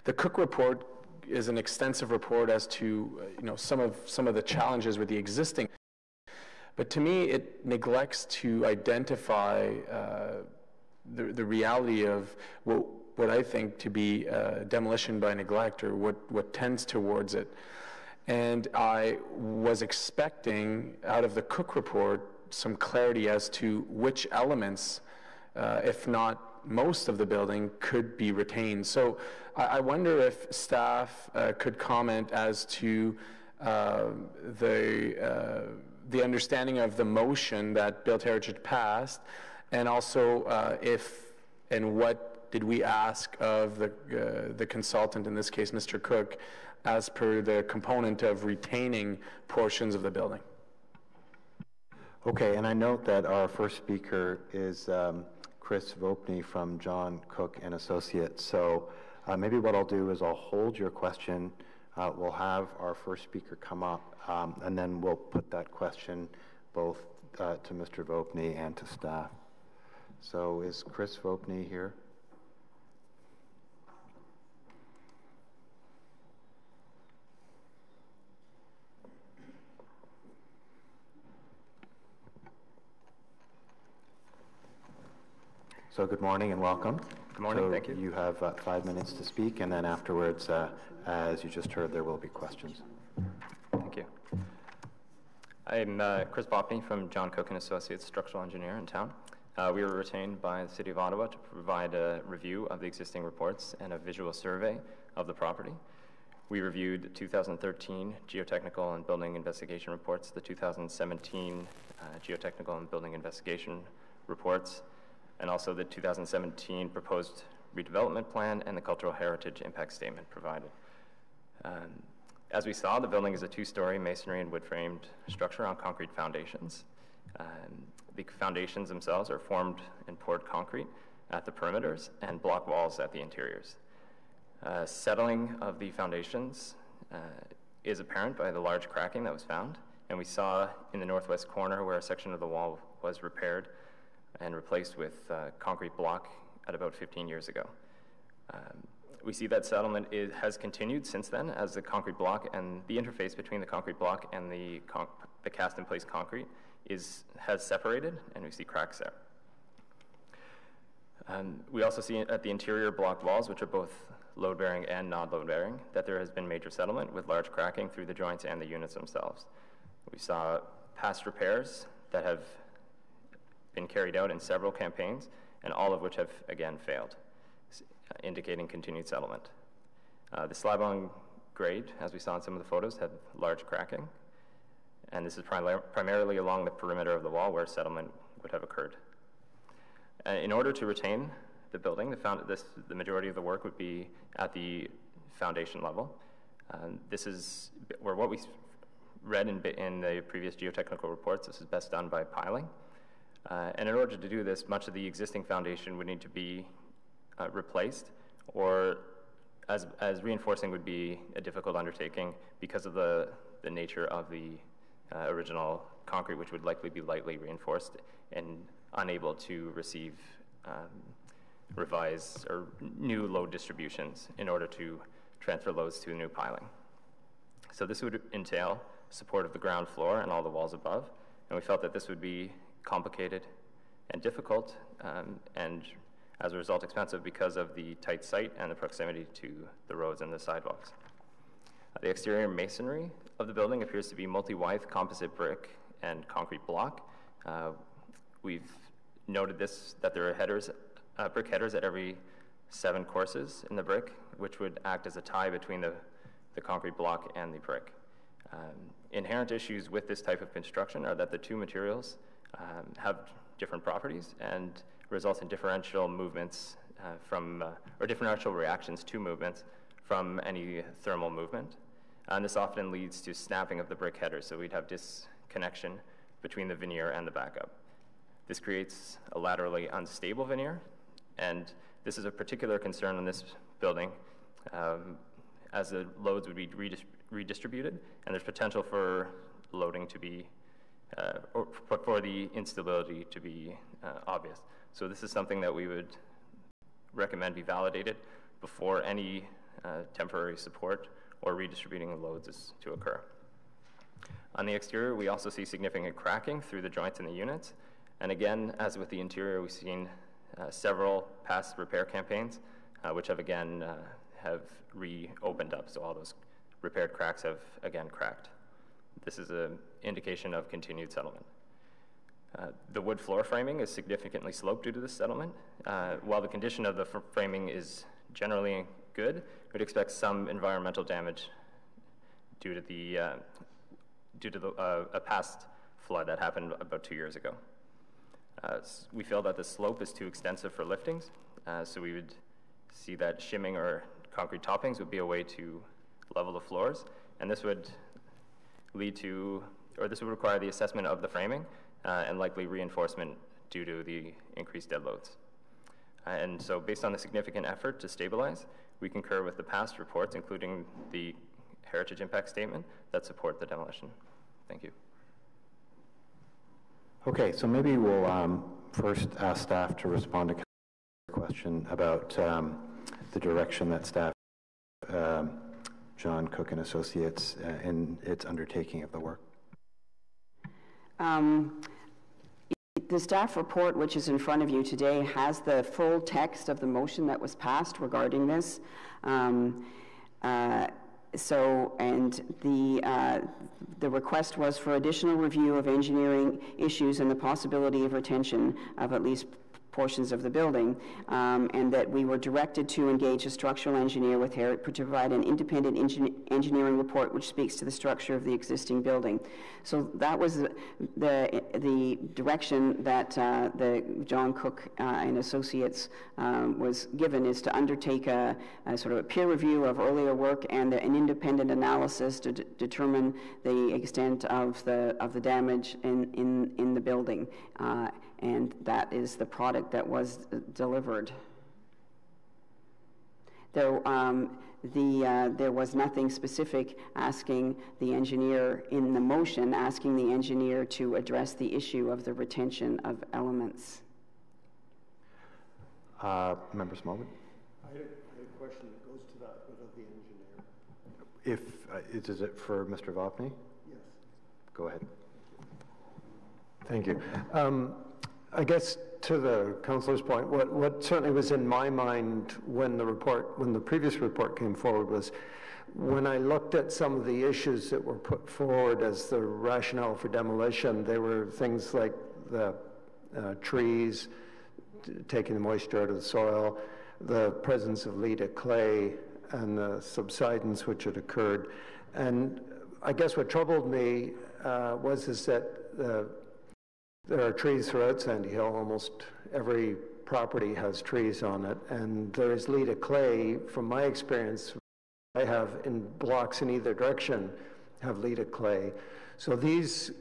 the Cook report is an extensive report as to some of the challenges with the existing. But to me, it neglects to identify the reality of what I think to be demolition by neglect, or what tends towards it. And I was expecting out of the Cook report some clarity as to which elements, if not most of the building, could be retained. So I wonder if staff could comment as to the understanding of the motion that Built Heritage passed, and also if and what did we ask of the consultant, in this case Mr. Cook, as per the component of retaining portions of the building. Okay, and I note that our first speaker is Chris Vopney from John Cook and Associates. So maybe what I'll do is I'll hold your question. We'll have our first speaker come up, and then we'll put that question both to Mr. Vopney and to staff. So is Chris Vopney here? So good morning and welcome. Good morning, thank you. You have 5 minutes to speak, and then afterwards, as you just heard, there will be questions. Thank you. I'm Chris Vopney from John Cook and Associates, structural engineer in town. We were retained by the City of Ottawa to provide a review of the existing reports and a visual survey of the property. We reviewed 2013 geotechnical and building investigation reports, the 2017 geotechnical and building investigation reports, and also the 2017 proposed redevelopment plan and the cultural heritage impact statement provided. As we saw, the building is a two-story masonry and wood-framed structure on concrete foundations. The foundations themselves are formed in poured concrete at the perimeters and block walls at the interiors. Settling of the foundations is apparent by the large cracking that was found, and we saw in the northwest corner where a section of the wall was repaired and replaced with concrete block at about 15 years ago. We see that settlement has continued since then, as the concrete block and the interface between the concrete block and the cast-in-place concrete has separated, and we see cracks there. We also see at the interior block walls, which are both load-bearing and non-load-bearing, that there has been major settlement with large cracking through the joints and the units themselves. We saw past repairs that have been carried out in several campaigns, and all of which have again failed, indicating continued settlement. The slab-on grade, as we saw in some of the photos, had large cracking, and this is primarily along the perimeter of the wall where settlement would have occurred. In order to retain the building, the majority of the work would be at the foundation level. This is where what we read in the previous geotechnical reports. This is best done by piling. And in order to do this, much of the existing foundation would need to be replaced, or as reinforcing would be a difficult undertaking because of the nature of the original concrete, which would likely be lightly reinforced and unable to receive revised or new load distributions in order to transfer loads to new piling. So this would entail support of the ground floor and all the walls above, and we felt that this would be complicated and difficult, and as a result expensive because of the tight site and the proximity to the roads and the sidewalks. The exterior masonry of the building appears to be multi-withe composite brick and concrete block. We've noted that there are headers, brick headers at every 7 courses in the brick, which would act as a tie between the concrete block and the brick. Inherent issues with this type of construction are that the two materials have different properties and result in differential movements or differential reactions to movements from any thermal movement. And this often leads to snapping of the brick headers, so we'd have disconnection between the veneer and the backup. This creates a laterally unstable veneer, and this is a particular concern in this building as the loads would be redistributed, and there's potential for loading to be, or for the instability to be obvious. So this is something that we would recommend be validated before any temporary support or redistributing loads is to occur. On the exterior, we also see significant cracking through the joints in the units. And again, as with the interior, we've seen several past repair campaigns, which have again have reopened up. So all those repaired cracks have again cracked. This is an indication of continued settlement. The wood floor framing is significantly sloped due to this settlement. While the condition of the framing is generally good, we'd expect some environmental damage due to a past flood that happened about 2 years ago. We feel that the slope is too extensive for liftings, so we would see that shimming or concrete toppings would be a way to level the floors, and this would lead to, or this would require the assessment of the framing and likely reinforcement due to the increased dead loads. And so based on the significant effort to stabilize, we concur with the past reports, including the heritage impact statement, that support the demolition. Thank you. Okay, so maybe we'll first ask staff to respond to the question about the direction that staff, John Cook and Associates, in its undertaking of the work. The staff report, which is in front of you today, has the full text of the motion that was passed regarding this. The request was for additional review of engineering issues and the possibility of retention of at least portions of the building, and that we were directed to engage a structural engineer with Heritage to provide an independent engineering report which speaks to the structure of the existing building. So that was the direction that the John Cook and Associates was given, is to undertake a sort of a peer review of earlier work and an independent analysis to determine the extent of the damage in the building. And that is the product that was delivered. There was nothing specific asking the engineer in the motion, asking the engineer to address the issue of the retention of elements. Member Smallwood? I had a question that goes to that bit of the engineer. Is it for Mr. Vopni? Yes. Go ahead. Thank you. I guess to the councillor's point, what certainly was in my mind when the previous report came forward was, when I looked at some of the issues that were put forward as the rationale for demolition, there were things like the trees, taking the moisture out of the soil, the presence of lead clay, and the subsidence which had occurred. And I guess what troubled me is that there are trees throughout Sandy Hill. Almost every property has trees on it, and there is lead clay. From my experience, I have in blocks in either direction have lead clay. So these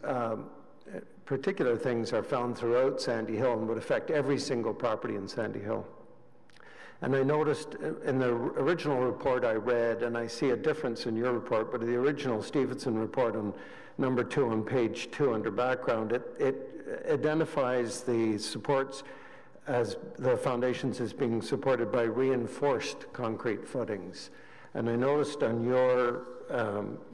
particular things are found throughout Sandy Hill and would affect every single property in Sandy Hill. And I noticed in the original report I read, and I see a difference in your report, but the original Stevenson report on number 2 on page 2 under background, it identifies the supports as the foundations as being supported by reinforced concrete footings. And I noticed on your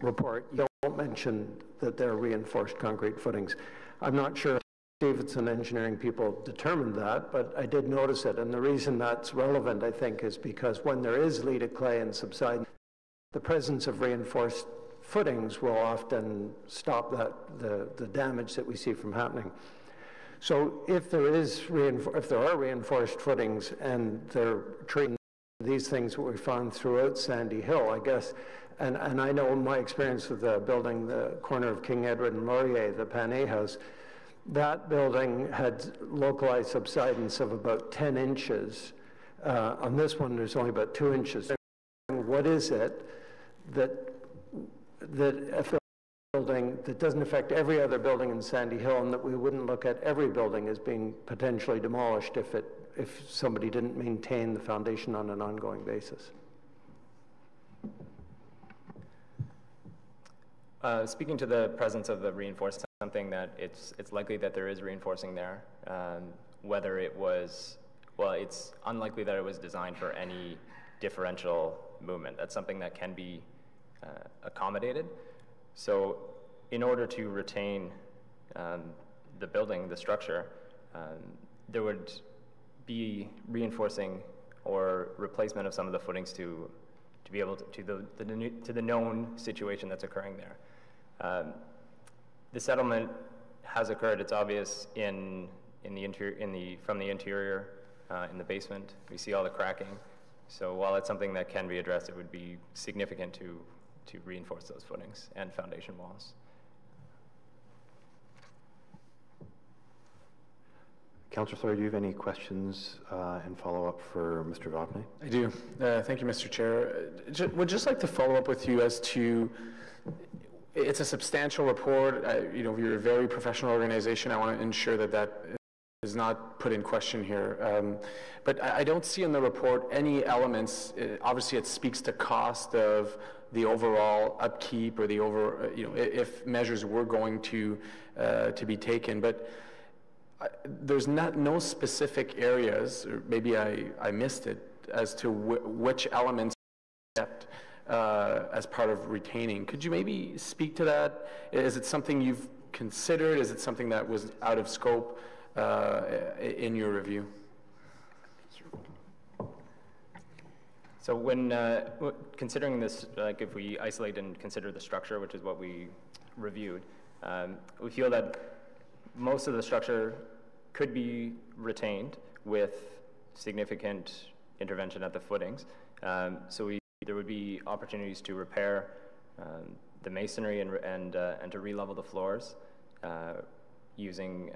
report, you don't mention that they're reinforced concrete footings. I'm not sure if Stevenson engineering people determined that, but I did notice it. And the reason that's relevant, I think, is because when there is lead clay and subsidence, the presence of reinforced footings will often stop the damage that we see from happening. So if there are reinforced footings and they're treating these things that we found throughout Sandy Hill, I guess, and I know in my experience with the building, the corner of King Edward and Laurier, the Panet House, that building had localized subsidence of about 10 inches. On this one, there's only about 2 inches. What is it that a building that doesn't affect every other building in Sandy Hill, and that we wouldn't look at every building as being potentially demolished if somebody didn't maintain the foundation on an ongoing basis? Speaking to the presence of the reinforced, something that it's likely that there is reinforcing there. Whether it was, well, it's unlikely that it was designed for any differential movement. That's something that can be accommodated. So in order to retain the building, the structure, there would be reinforcing or replacement of some of the footings to be able to the known situation that's occurring there. The settlement has occurred. It's obvious from the interior in the basement. We see all the cracking. So while it's something that can be addressed, it would be significant to reinforce those footings and foundation walls. Councillor Sawyer, do you have any questions and follow-up for Mr. Vopni? I do. Thank you, Mr. Chair. Would just like to follow up with you as to, it's a substantial report. You're a very professional organization. I want to ensure that is not put in question here. But I don't see in the report any elements. Obviously, it speaks to cost of the overall upkeep or if measures were going to be taken. But there's no specific areas, or maybe I missed it, as to which elements kept as part of retaining. Could you maybe speak to that? Is it something you've considered? Is it something that was out of scope in your review? So when considering this, like if we isolate and consider the structure, which is what we reviewed, we feel that most of the structure could be retained with significant intervention at the footings. There would be opportunities to repair the masonry and to re-level the floors using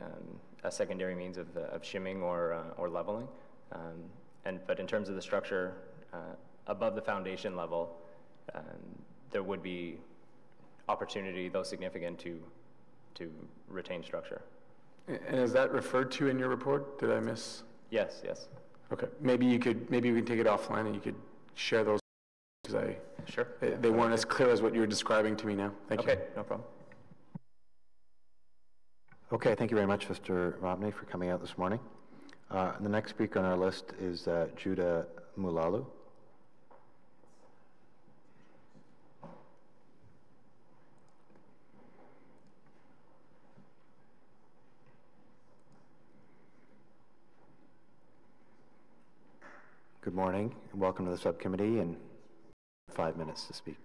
a secondary means of shimming or leveling. But in terms of the structure, above the foundation level, there would be opportunity, though significant, to retain structure. And is that referred to in your report? Did I miss? Yes, yes. Okay, maybe we can take it offline and you could share those, because Sure. They weren't as clear as what you're describing to me now. Thank you. Okay, no problem. Okay, thank you very much, Mr. Robney, for coming out this morning. The next speaker on our list is Judah Mulalu. Good morning and welcome to the subcommittee, and 5 minutes to speak.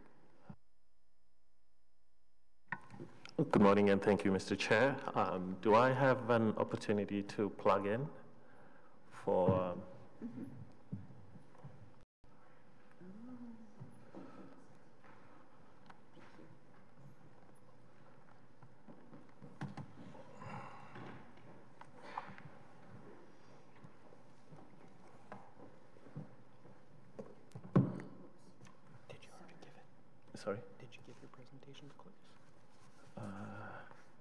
Good morning and thank you, Mr. Chair. Do I have an opportunity to plug in for... Sorry? Did you give your presentation to Cliff?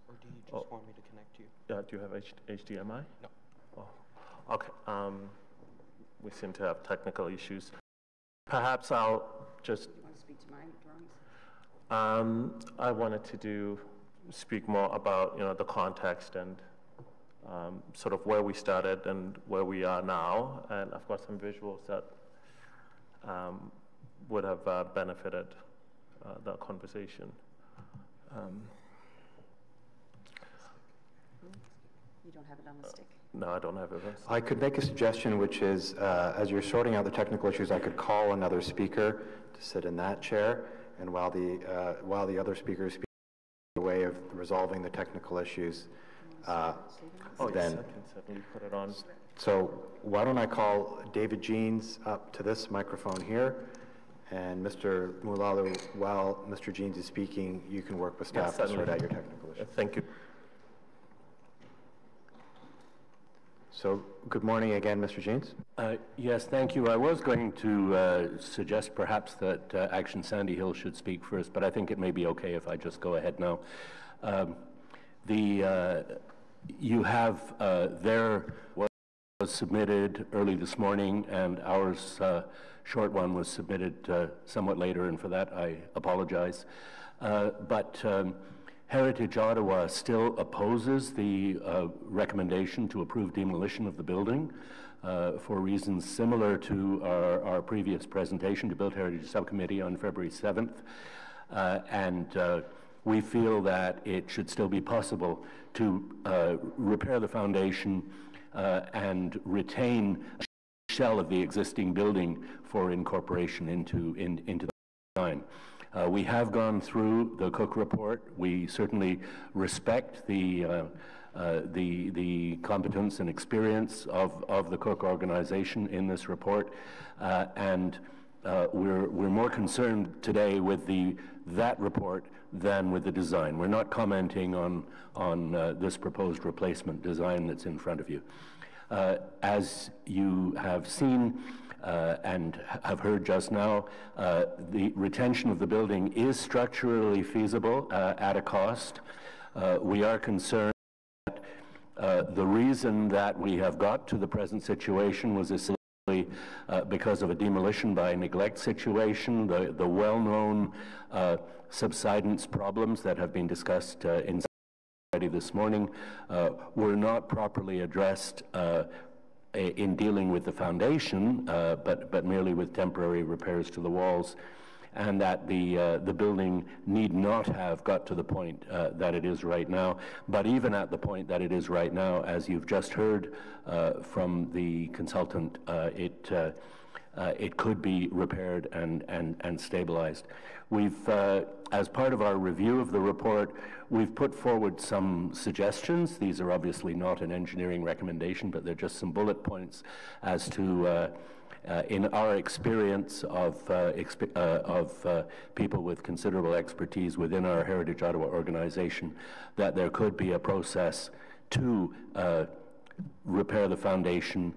Or do you just want me to connect you? Yeah, do you have HDMI? No. Oh, okay. We seem to have technical issues. Perhaps I'll just... Do you want to speak to my drawings? I wanted to speak more about, the context and sort of where we started and where we are now. And I've got some visuals that would have benefited that conversation. You don't have it on the stick? No, I don't have it. I could make a suggestion, which is, as you're sorting out the technical issues, I could call another speaker to sit in that chair, and while the other speakers speak the way of resolving the technical issues, Yes, I can certainly put it on. So why don't I call David Jeans up to this microphone here, and Mr. Mulalu, while Mr. Jeans is speaking, you can work with staff to sort out your technical issues. Thank you. So, good morning again, Mr. Jeans. Yes, thank you. I was going to suggest perhaps that Action Sandy Hill should speak first, but I think it may be okay if I just go ahead now. You have their was submitted early this morning, and ours short one was submitted somewhat later, and for that I apologize. But Heritage Ottawa still opposes the recommendation to approve demolition of the building for reasons similar to our previous presentation to Built Heritage Subcommittee on February 7th. We feel that it should still be possible to repair the foundation and retain a shell of the existing building for incorporation into the design. We have gone through the Cook report. We certainly respect the competence and experience of the Cook organization in this report, and we're more concerned today with that report than with the design. We're not commenting on this proposed replacement design that's in front of you. As you have seen and have heard just now, the retention of the building is structurally feasible at a cost. We are concerned that the reason that we have got to the present situation was essentially because of a demolition by neglect situation. The well-known subsidence problems that have been discussed already this morning were not properly addressed in dealing with the foundation, but merely with temporary repairs to the walls, and that the building need not have got to the point that it is right now. But even at the point that it is right it could be repaired and stabilized. We've, as part of our review of the report, we've put forward some suggestions. These are obviously not an engineering recommendation, but they're just some bullet points as to in our experience of people with considerable expertise within our Heritage Ottawa organization, that there could be a process to repair the foundation,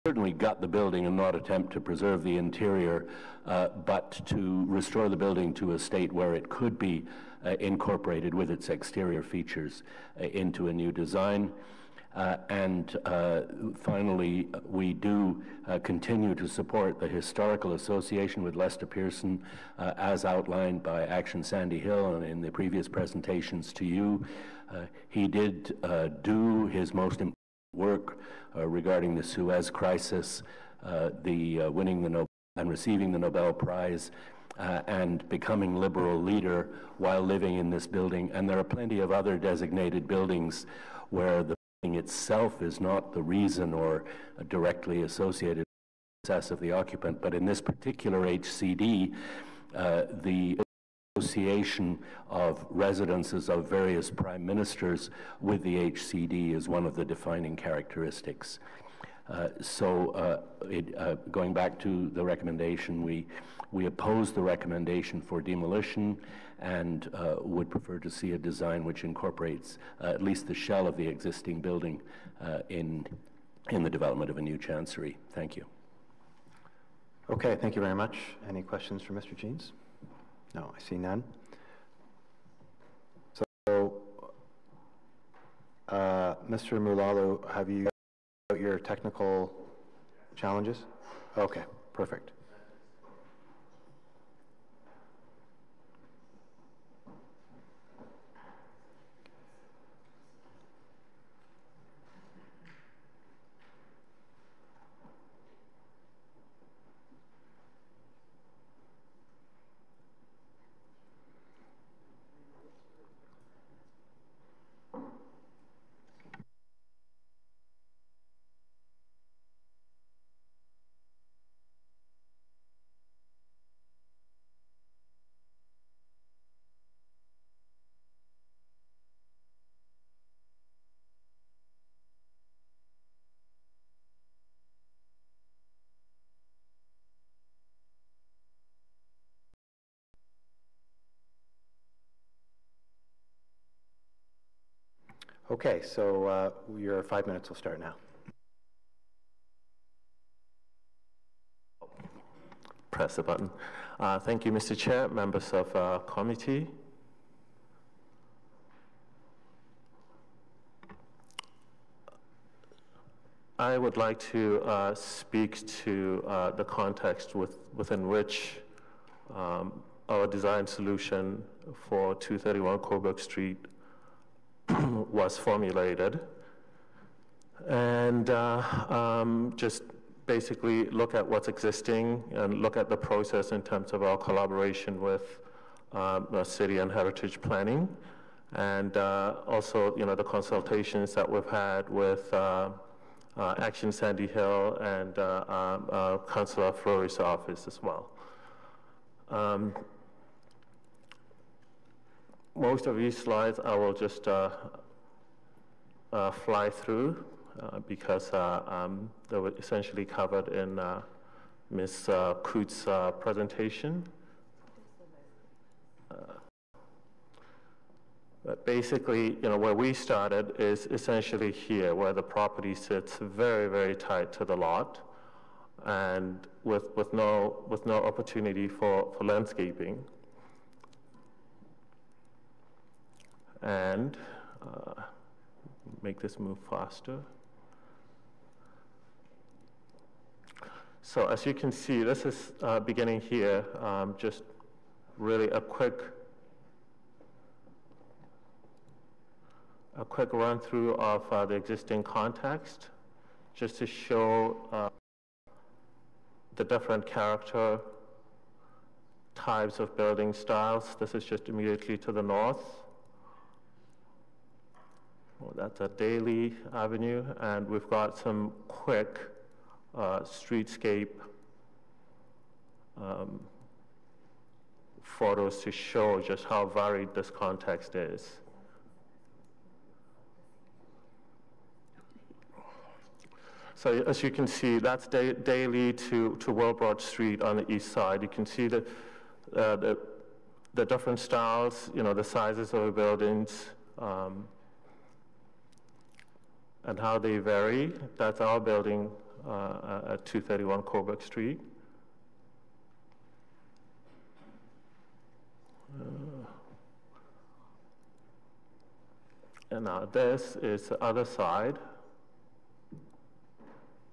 certainly gut the building and not attempt to preserve the interior, but to restore the building to a state where it could be incorporated with its exterior features into a new design. And finally, we do continue to support the historical association with Lester Pearson as outlined by Action Sandy Hill and in the previous presentations to you. He did do his most important work regarding the Suez crisis, winning the Nobel and receiving the Nobel Prize, and becoming Liberal leader while living in this building. And there are plenty of other designated buildings where the building itself is not the reason or directly associated with the success of the occupant, but in this particular HCD, the association of residences of various prime ministers with the HCD is one of the defining characteristics. Going back to the recommendation, we oppose the recommendation for demolition and would prefer to see a design which incorporates at least the shell of the existing building in the development of a new chancery. Thank you. Okay, thank you very much. Any questions for Mr. Jeans? No, I see none. So, Mr. Mulalo, have you got your technical challenges? Okay, perfect. Okay, so your 5 minutes will start now. Press the button. Thank you, Mr. Chair, members of committee. I would like to speak to the context within which our design solution for 231 Coburg Street was formulated, and just basically look at what's existing and look at the process in terms of our collaboration with the city and heritage planning, and also, the consultations that we've had with Action Sandy Hill and Councillor Fleury's office as well. Most of these slides I will just fly through because they were essentially covered in Ms. Coote's presentation. But basically, where we started is essentially here, where the property sits very, very tight to the lot, and with no opportunity for landscaping. And make this move faster. So as you can see, this is beginning here, just really a quick run through of the existing context, just to show the different character types of building styles. This is just immediately to the north. Well, that's a Daly Avenue, and we've got some quick streetscape photos to show just how varied this context is. So as you can see, that's Daly to Wilbrod Street on the east side. You can see the different styles, the sizes of the buildings, and how they vary. That's our building at 231 Coburg Street. And now this is the other side.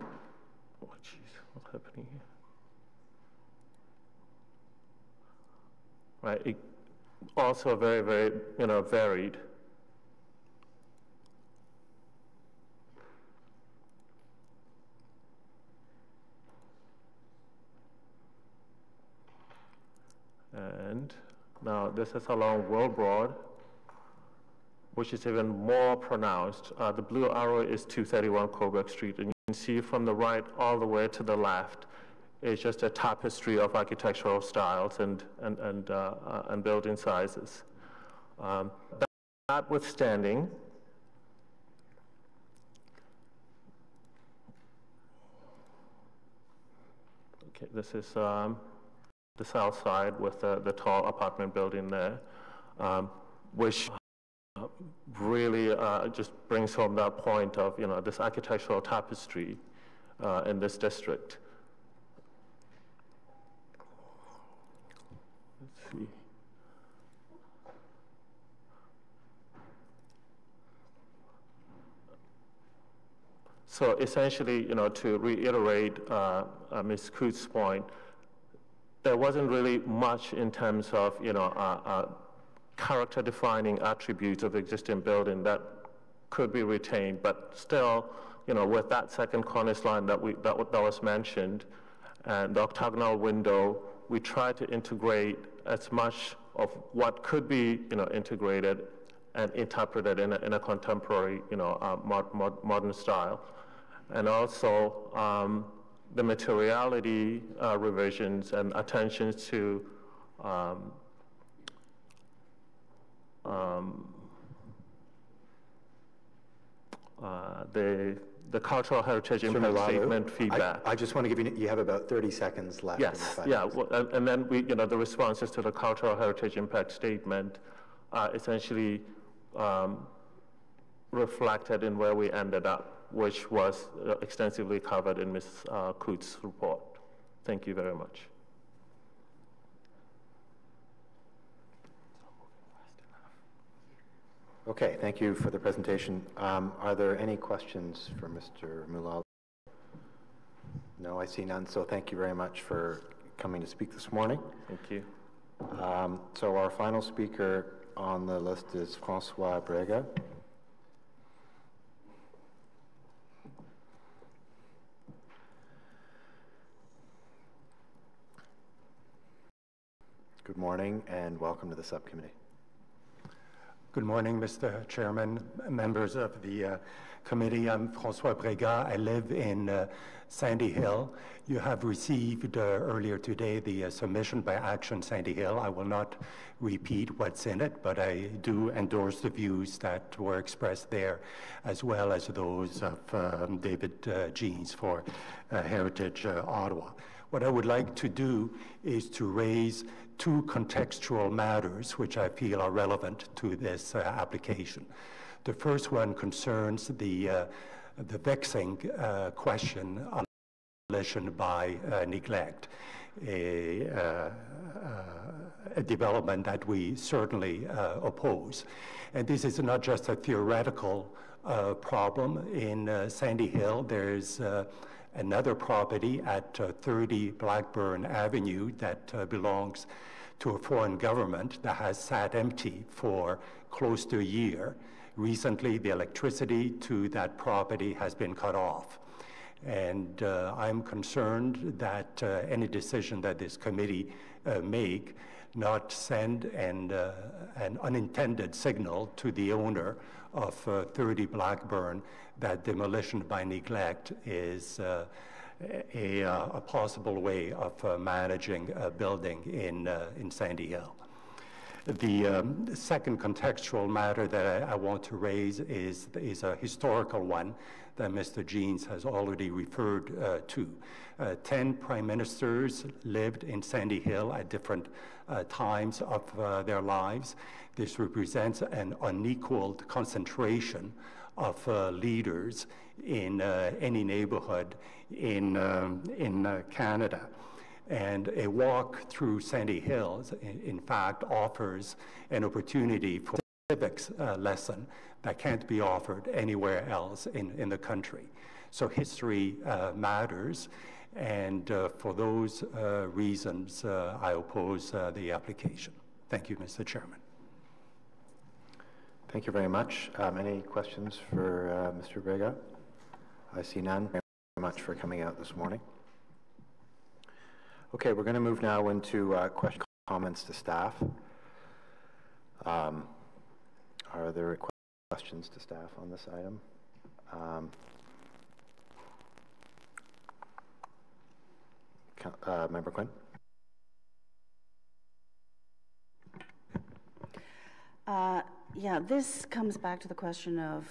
Oh, jeez, what's happening here? Right, it also very, very, varied. And now this is along Wilbrod, which is even more pronounced. The blue arrow is 231 Coburg Street, and you can see from the right all the way to the left is just a tapestry of architectural styles and building sizes. Notwithstanding, okay, this is the south side with the tall apartment building there, which really just brings home that point of this architectural tapestry in this district. Let's see. So essentially, to reiterate Ms. Coote's point, there wasn't really much in terms of character-defining attributes of existing building that could be retained, but still, with that second cornice line that was mentioned, and the octagonal window, we tried to integrate as much of what could be, integrated and interpreted in a contemporary, modern style, and also the materiality revisions and attentions to the cultural heritage impact statement feedback. I just want to give you have about 30 seconds left. Yes, yeah, well, and then the responses to the cultural heritage impact statement essentially reflected in where we ended up, which was extensively covered in Ms. Coote's report. Thank you very much. Okay, thank you for the presentation. Are there any questions for Mr. Moulal? No, I see none, so thank you very much for coming to speak this morning. Thank you. So our final speaker on the list is Francois Brega. Good morning and welcome to the subcommittee. Good morning, Mr. Chairman, members of the committee. I'm Francois Brega. I live in Sandy Hill. You have received earlier today the submission by Action Sandy Hill. I will not repeat what's in it, but I do endorse the views that were expressed there, as well as those of David Jeans for Heritage Ottawa. What I would like to do is to raise two contextual matters which I feel are relevant to this application. The first one concerns the vexing question of demolition by neglect, a development that we certainly oppose. And this is not just a theoretical problem. In Sandy Hill, there's another property at 30 Blackburn Avenue that belongs to a foreign government that has sat empty for close to a year. Recently, the electricity to that property has been cut off. And I'm concerned that any decision that this committee make not send an unintended signal to the owner of 30 Blackburn that demolition by neglect is a possible way of managing a building in Sandy Hill. The second contextual matter that I want to raise is a historical one that Mr. Jeans has already referred to. 10 prime ministers lived in Sandy Hill at different times of their lives. This represents an unequaled concentration of leaders in any neighborhood in Canada. And a walk through Sandy Hills, in fact, offers an opportunity for a civics lesson that can't be offered anywhere else in the country. So history matters, and for those reasons, I oppose the application. Thank you, Mr. Chairman. Thank you very much. Any questions for Mr. Brega? I see none. Thank you very much for coming out this morning. Okay, we're going to move now into questions, comments to staff. Are there questions to staff on this item? Member Quinn? Yeah, this comes back to the question of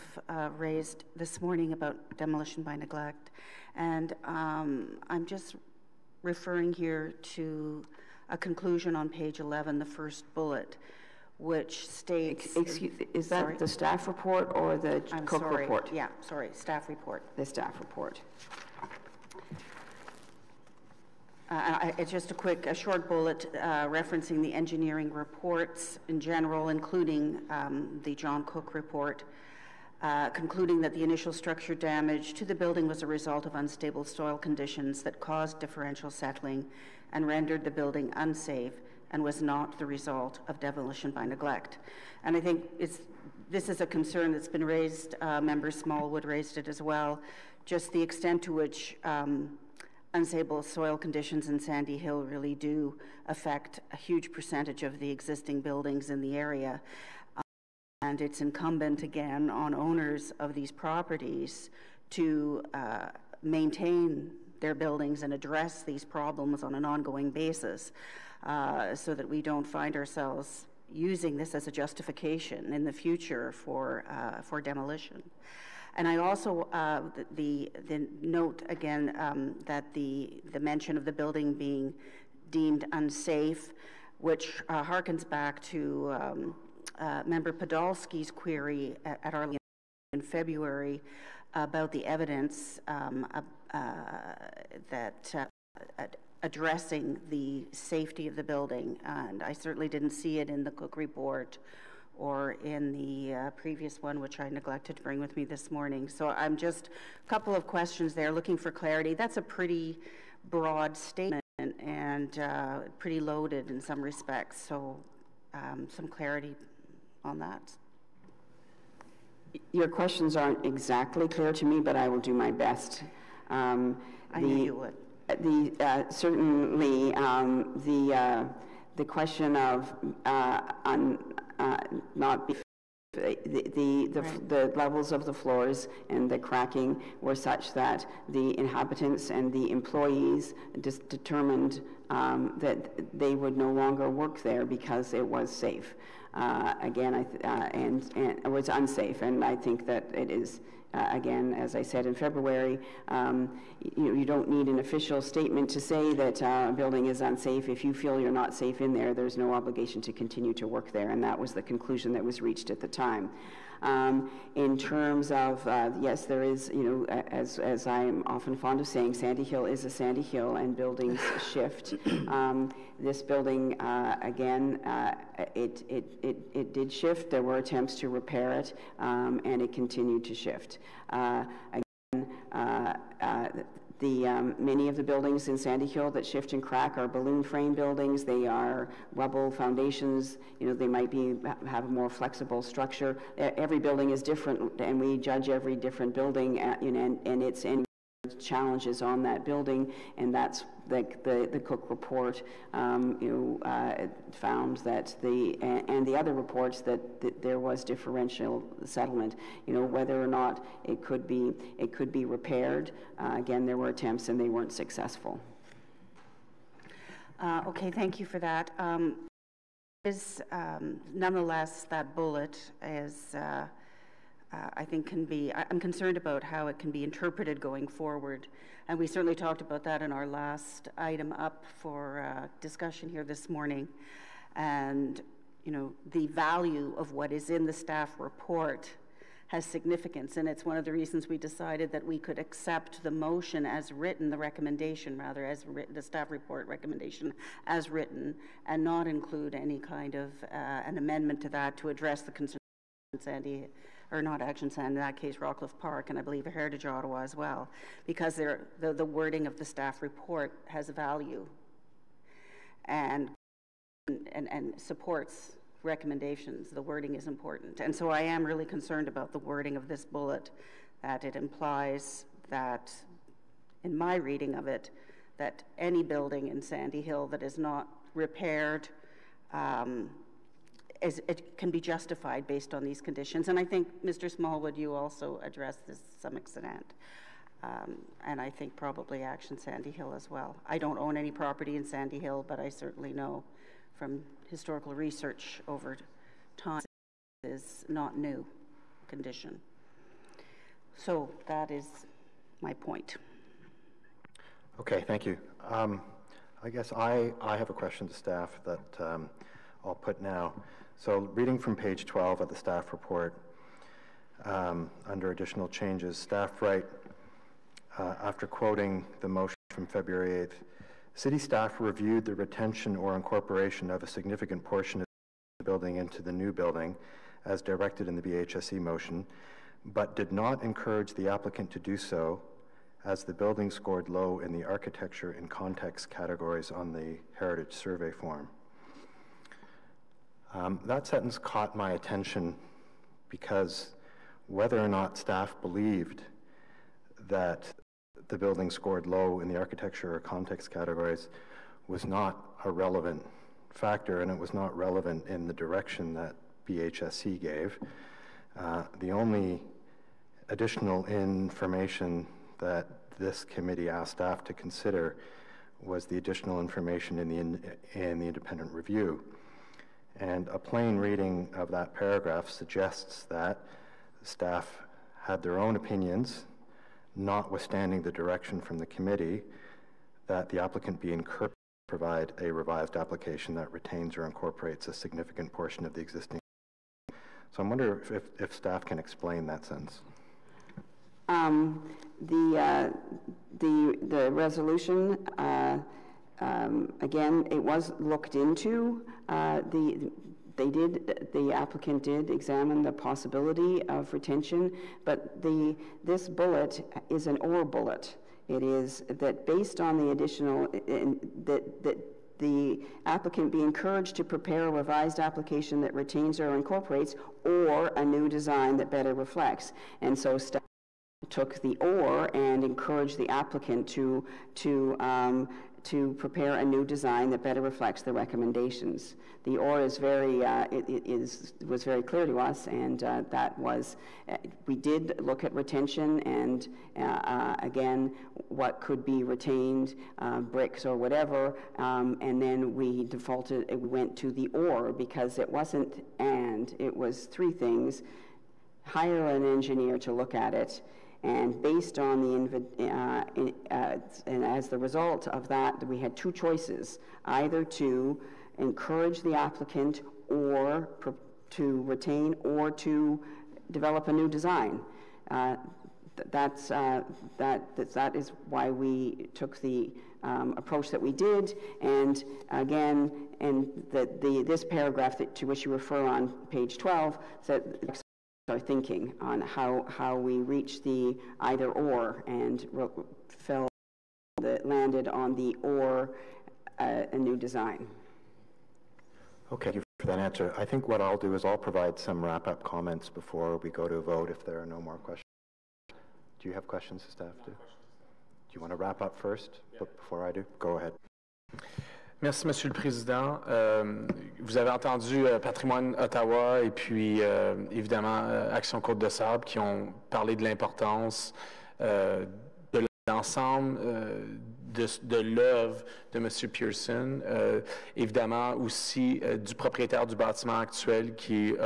raised this morning about demolition by neglect. And I'm just referring here to a conclusion on page 11, the first bullet, which states... Excuse, is that sorry? The staff report or the Cook report? Yeah, sorry, staff report. The staff report. It's just a short bullet referencing the engineering reports in general, including the John Cook report, concluding that the initial structure damage to the building was a result of unstable soil conditions that caused differential settling and rendered the building unsafe and was not the result of demolition by neglect. And I think this is a concern that's been raised. Member Smallwood raised it as well, just the extent to which unstable soil conditions in Sandy Hill really do affect a huge percentage of the existing buildings in the area. And it's incumbent, again, on owners of these properties to maintain their buildings and address these problems on an ongoing basis so that we don't find ourselves using this as a justification in the future for demolition. And I also, the note again that the mention of the building being deemed unsafe, which harkens back to Member Podolsky's query at our in February about the evidence that addressing the safety of the building. And I certainly didn't see it in the Cook report or in the previous one, which I neglected to bring with me this morning. So I'm just, a couple of questions there, looking for clarity. That's a pretty broad statement and pretty loaded in some respects. So some clarity on that. Your questions aren't exactly clear to me, but I will do my best. I knew you would. Certainly, the question of not be the levels of the floors and the cracking were such that the inhabitants and the employees determined that they would no longer work there because it was safe. Again, and it was unsafe, and I think that it is. Again, as I said in February, you don't need an official statement to say that a building is unsafe. If you feel you're not safe in there, there's no obligation to continue to work there, and that was the conclusion that was reached at the time. In terms of, yes, there is, as I am often fond of saying, Sandy Hill is a Sandy Hill, and buildings shift. This building, again, it did shift. There were attempts to repair it, and it continued to shift. Many of the buildings in Sandy Hill that shift and crack are balloon frame buildings. They are rubble foundations. They might have a more flexible structure. Every building is different, and we judge every different building and its challenges on that building, and that's the Cook report, found that and the other reports that there was differential settlement. Whether or not it could be repaired. Again, there were attempts and they weren't successful. Okay, thank you for that. Nonetheless, that bullet is, I think, I'm concerned about how it can be interpreted going forward. And we certainly talked about that in our last item up for discussion here this morning. And, the value of what is in the staff report has significance, and it's one of the reasons we decided that we could accept the motion as written, the recommendation rather, as written, the staff report recommendation as written, and not include any kind of an amendment to that to address the concerns of Sandy, or not Action Sand, in that case Rockcliffe Park, and I believe Heritage Ottawa as well, because the wording of the staff report has value and supports recommendations. The wording is important. And so I am really concerned about the wording of this bullet, that it implies that, in my reading of it, that any building in Sandy Hill that is not repaired, it can be justified based on these conditions. And I think, Mr. Smallwood, you also addressed this to some extent. And I think probably Action Sandy Hill as well. I don't own any property in Sandy Hill, but I certainly know from historical research over time is not new condition. So that is my point. Okay, thank you. I guess I have a question to staff that I'll put now. So reading from page 12 of the staff report, under additional changes, staff write, after quoting the motion from February 8th, city staff reviewed the retention or incorporation of a significant portion of the building into the new building as directed in the BHSE motion, but did not encourage the applicant to do so as the building scored low in the architecture and context categories on the Heritage Survey form. That sentence caught my attention because whether or not staff believed that the building scored low in the architecture or context categories was not a relevant factor, and it was not relevant in the direction that BHSE gave. The only additional information that this committee asked staff to consider was the additional information in the independent review. And a plain reading of that paragraph suggests that staff had their own opinions, notwithstanding the direction from the committee, that the applicant be encouraged to provide a revised application that retains or incorporates a significant portion of the existing. So I wonder if staff can explain that sentence. The resolution, again, it was looked into. The applicant did examine the possibility of retention, but this bullet is an or bullet. It is that based on the additional, that the applicant be encouraged to prepare a revised application that retains or incorporates, or a new design that better reflects. And so staff took the or and encouraged the applicant to prepare a new design that better reflects the recommendations. The or is was very clear to us, and that was, we did look at retention and again, what could be retained, bricks or whatever, and then we went to the or, because it wasn't and, it was three things: hire an engineer to look at it, and based on the, and as the result of that, we had two choices: either to encourage the applicant, or to retain, or to develop a new design. That is why we took the approach that we did. And again, this paragraph to which you refer on page 12 said our thinking on how we reached the either or, and landed on the or a new design. Okay, thank you for that answer. I think what I'll do is I'll provide some wrap-up comments before we go to a vote if there are no more questions. Do you have questions, staff? Do you want to wrap up first? But before I do, go ahead. Merci, Monsieur le Président. Vous avez entendu Patrimoine Ottawa et puis évidemment Action Côte-de-Sable qui ont parlé de l'importance de l'ensemble de l'œuvre de M. Pearson, évidemment aussi du propriétaire du bâtiment actuel qui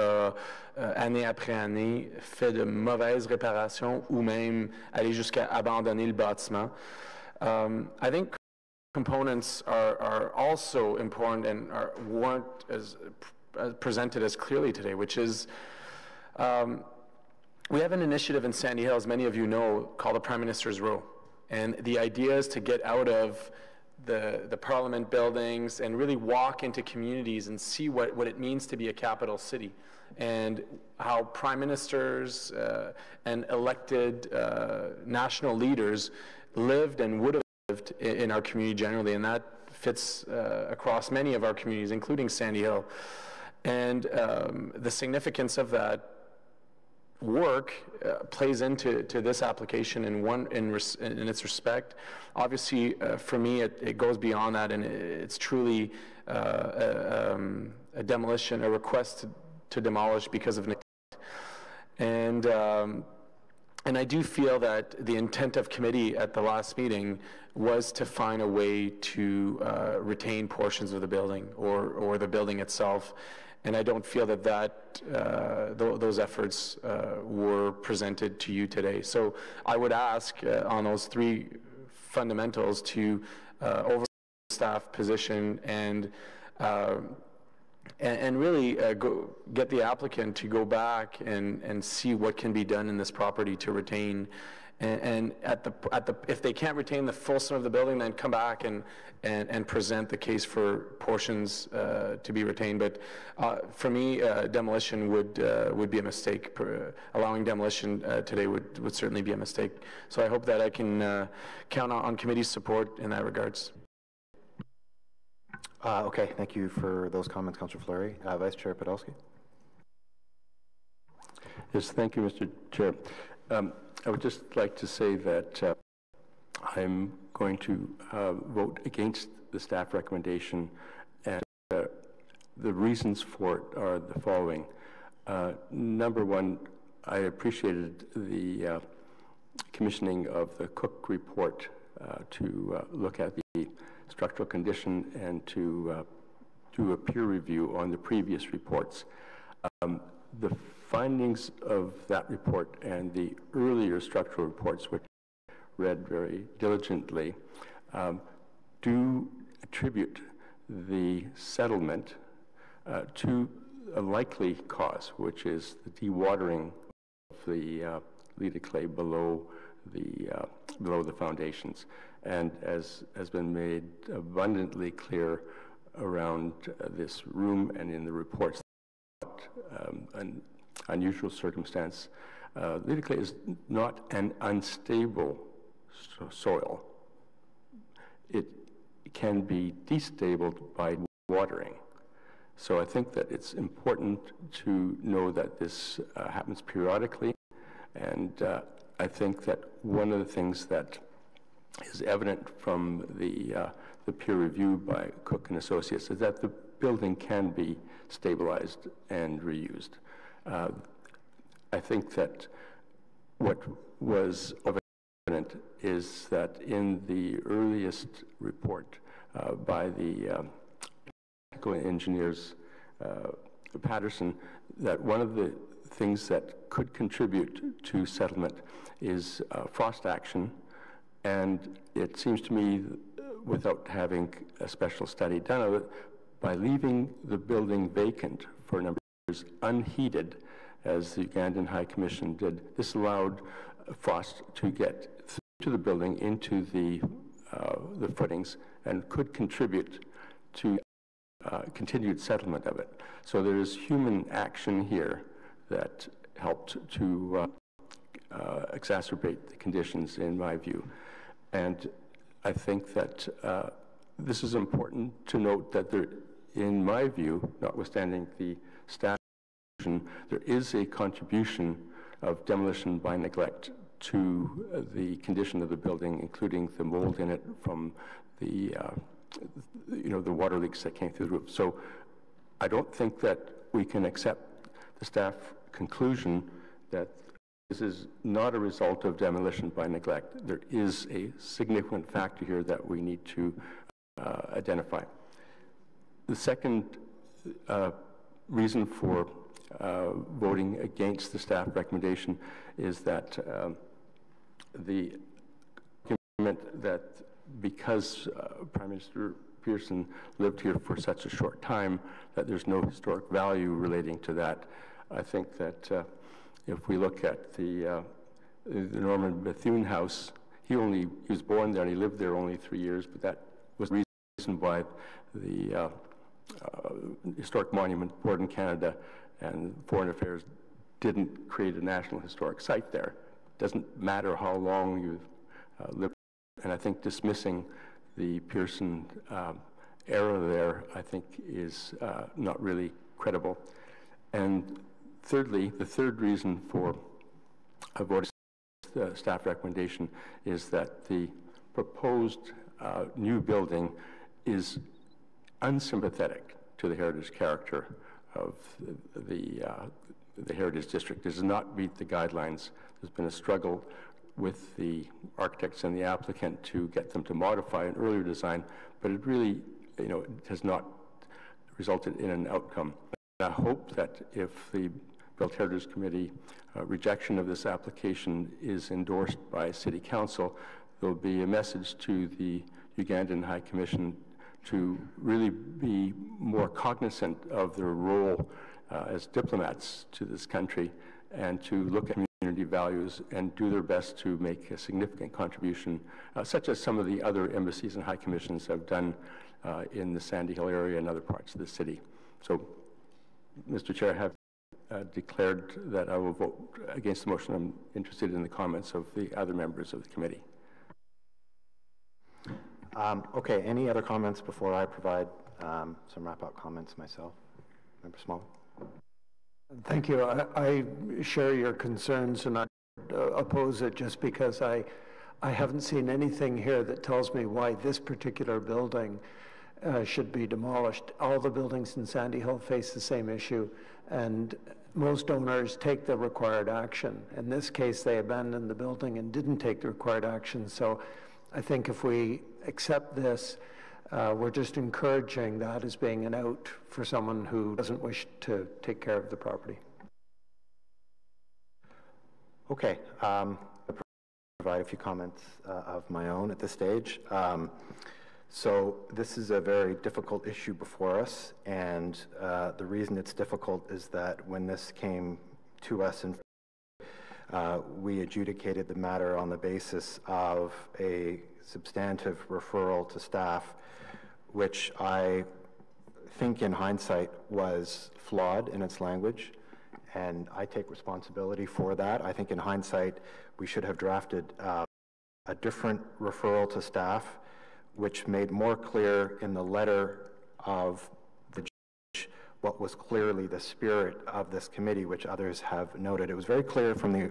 année après année fait de mauvaises réparations ou même aller jusqu'à abandonner le bâtiment. I think components are also important and weren't as presented as clearly today, which is we have an initiative in Sandy Hill, as many of you know, called the Prime Minister's Row. And the idea is to get out of the Parliament buildings and really walk into communities and see what it means to be a capital city and how prime ministers and elected national leaders lived and would have lived in our community generally, and that fits across many of our communities, including Sandy Hill. And the significance of that work plays into this application in its respect. Obviously, for me, it goes beyond that, and it's truly a demolition, a request to demolish because of neglect. And I do feel that the intent of committee at the last meeting was to find a way to retain portions of the building or the building itself. And I don't feel that those efforts were presented to you today. So I would ask on those three fundamentals to oversee the staff position and really get the applicant to go back and see what can be done in this property to retain. And if they can't retain the full sum of the building, then come back and present the case for portions to be retained. But for me, demolition would be a mistake. Allowing demolition today would certainly be a mistake. So I hope that I can count on committee's support in that regards. Okay, thank you for those comments, Councillor Fleury. Vice Chair Podolsky. Yes, thank you, Mr. Chair. I would just like to say that I'm going to vote against the staff recommendation, and the reasons for it are the following. Number one, I appreciated the commissioning of the Cook report to look at the structural condition and to do a peer review on the previous reports. The findings of that report and the earlier structural reports, which I read very diligently, do attribute the settlement to a likely cause, which is the dewatering of the Leda clay below the foundations. And as has been made abundantly clear around this room and in the reports, an unusual circumstance. Leda clay is not an unstable soil. It can be destabled by watering. So I think that it's important to know that this happens periodically, and I think that one of the things that is evident from the peer review by Cook and Associates is that the building can be stabilized and reused. I think that what was evident is that in the earliest report by the technical engineers, Patterson, that one of the things that could contribute to settlement is frost action. And it seems to me, without having a special study done of it, by leaving the building vacant for a number of years unheated, as the Ugandan High Commission did, this allowed frost to get through the building into the footings and could contribute to continued settlement of it. So there is human action here that helped to exacerbate the conditions, in my view. And I think that this is important to note that there, in my view, notwithstanding the staff, there is a contribution of demolition by neglect to the condition of the building, including the mold in it from the the water leaks that came through the roof. So I don't think that we can accept the staff conclusion that this is not a result of demolition by neglect. There is a significant factor here that we need to identify. The second reason for voting against the staff recommendation is that the argument that because Prime Minister Pearson lived here for such a short time, that there's no historic value relating to that. I think that if we look at the Norman Bethune house, he was born there and he lived there only 3 years, but that was the reason why the Historic Monument Board in Canada and Foreign Affairs didn't create a National Historic Site there. It doesn't matter how long you've lived, and I think dismissing the Pearson era there, I think, is not really credible. And thirdly, the third reason for voting the staff recommendation is that the proposed new building is unsympathetic to the heritage character of the Heritage District. It does not meet the guidelines. There's been a struggle with the architects and the applicant to get them to modify an earlier design, but it really, has not resulted in an outcome. I hope that if the Built Heritage Committee rejection of this application is endorsed by City Council, there'll be a message to the Ugandan High Commission to really be more cognizant of their role as diplomats to this country and to look at community values and do their best to make a significant contribution, such as some of the other embassies and high commissions have done in the Sandy Hill area and other parts of the city. So, Mr. Chair, I have declared that I will vote against the motion. I'm interested in the comments of the other members of the committee. Okay, any other comments before I provide some wrap-up comments myself? Member Small. Thank you. I share your concerns and I oppose it just because I haven't seen anything here that tells me why this particular building should be demolished. All the buildings in Sandy Hill face the same issue, and most owners take the required action. In this case, they abandoned the building and didn't take the required action. So I think if we accept this, we're just encouraging that as being an out for someone who doesn't wish to take care of the property. Okay, I'll provide a few comments of my own at this stage. So this is a very difficult issue before us, and the reason it's difficult is that when this came to us, we adjudicated the matter on the basis of a substantive referral to staff, which I think in hindsight was flawed in its language, and I take responsibility for that. I think in hindsight we should have drafted a different referral to staff, which made more clear in the letter of the judge what was clearly the spirit of this committee, which others have noted. It was very clear from the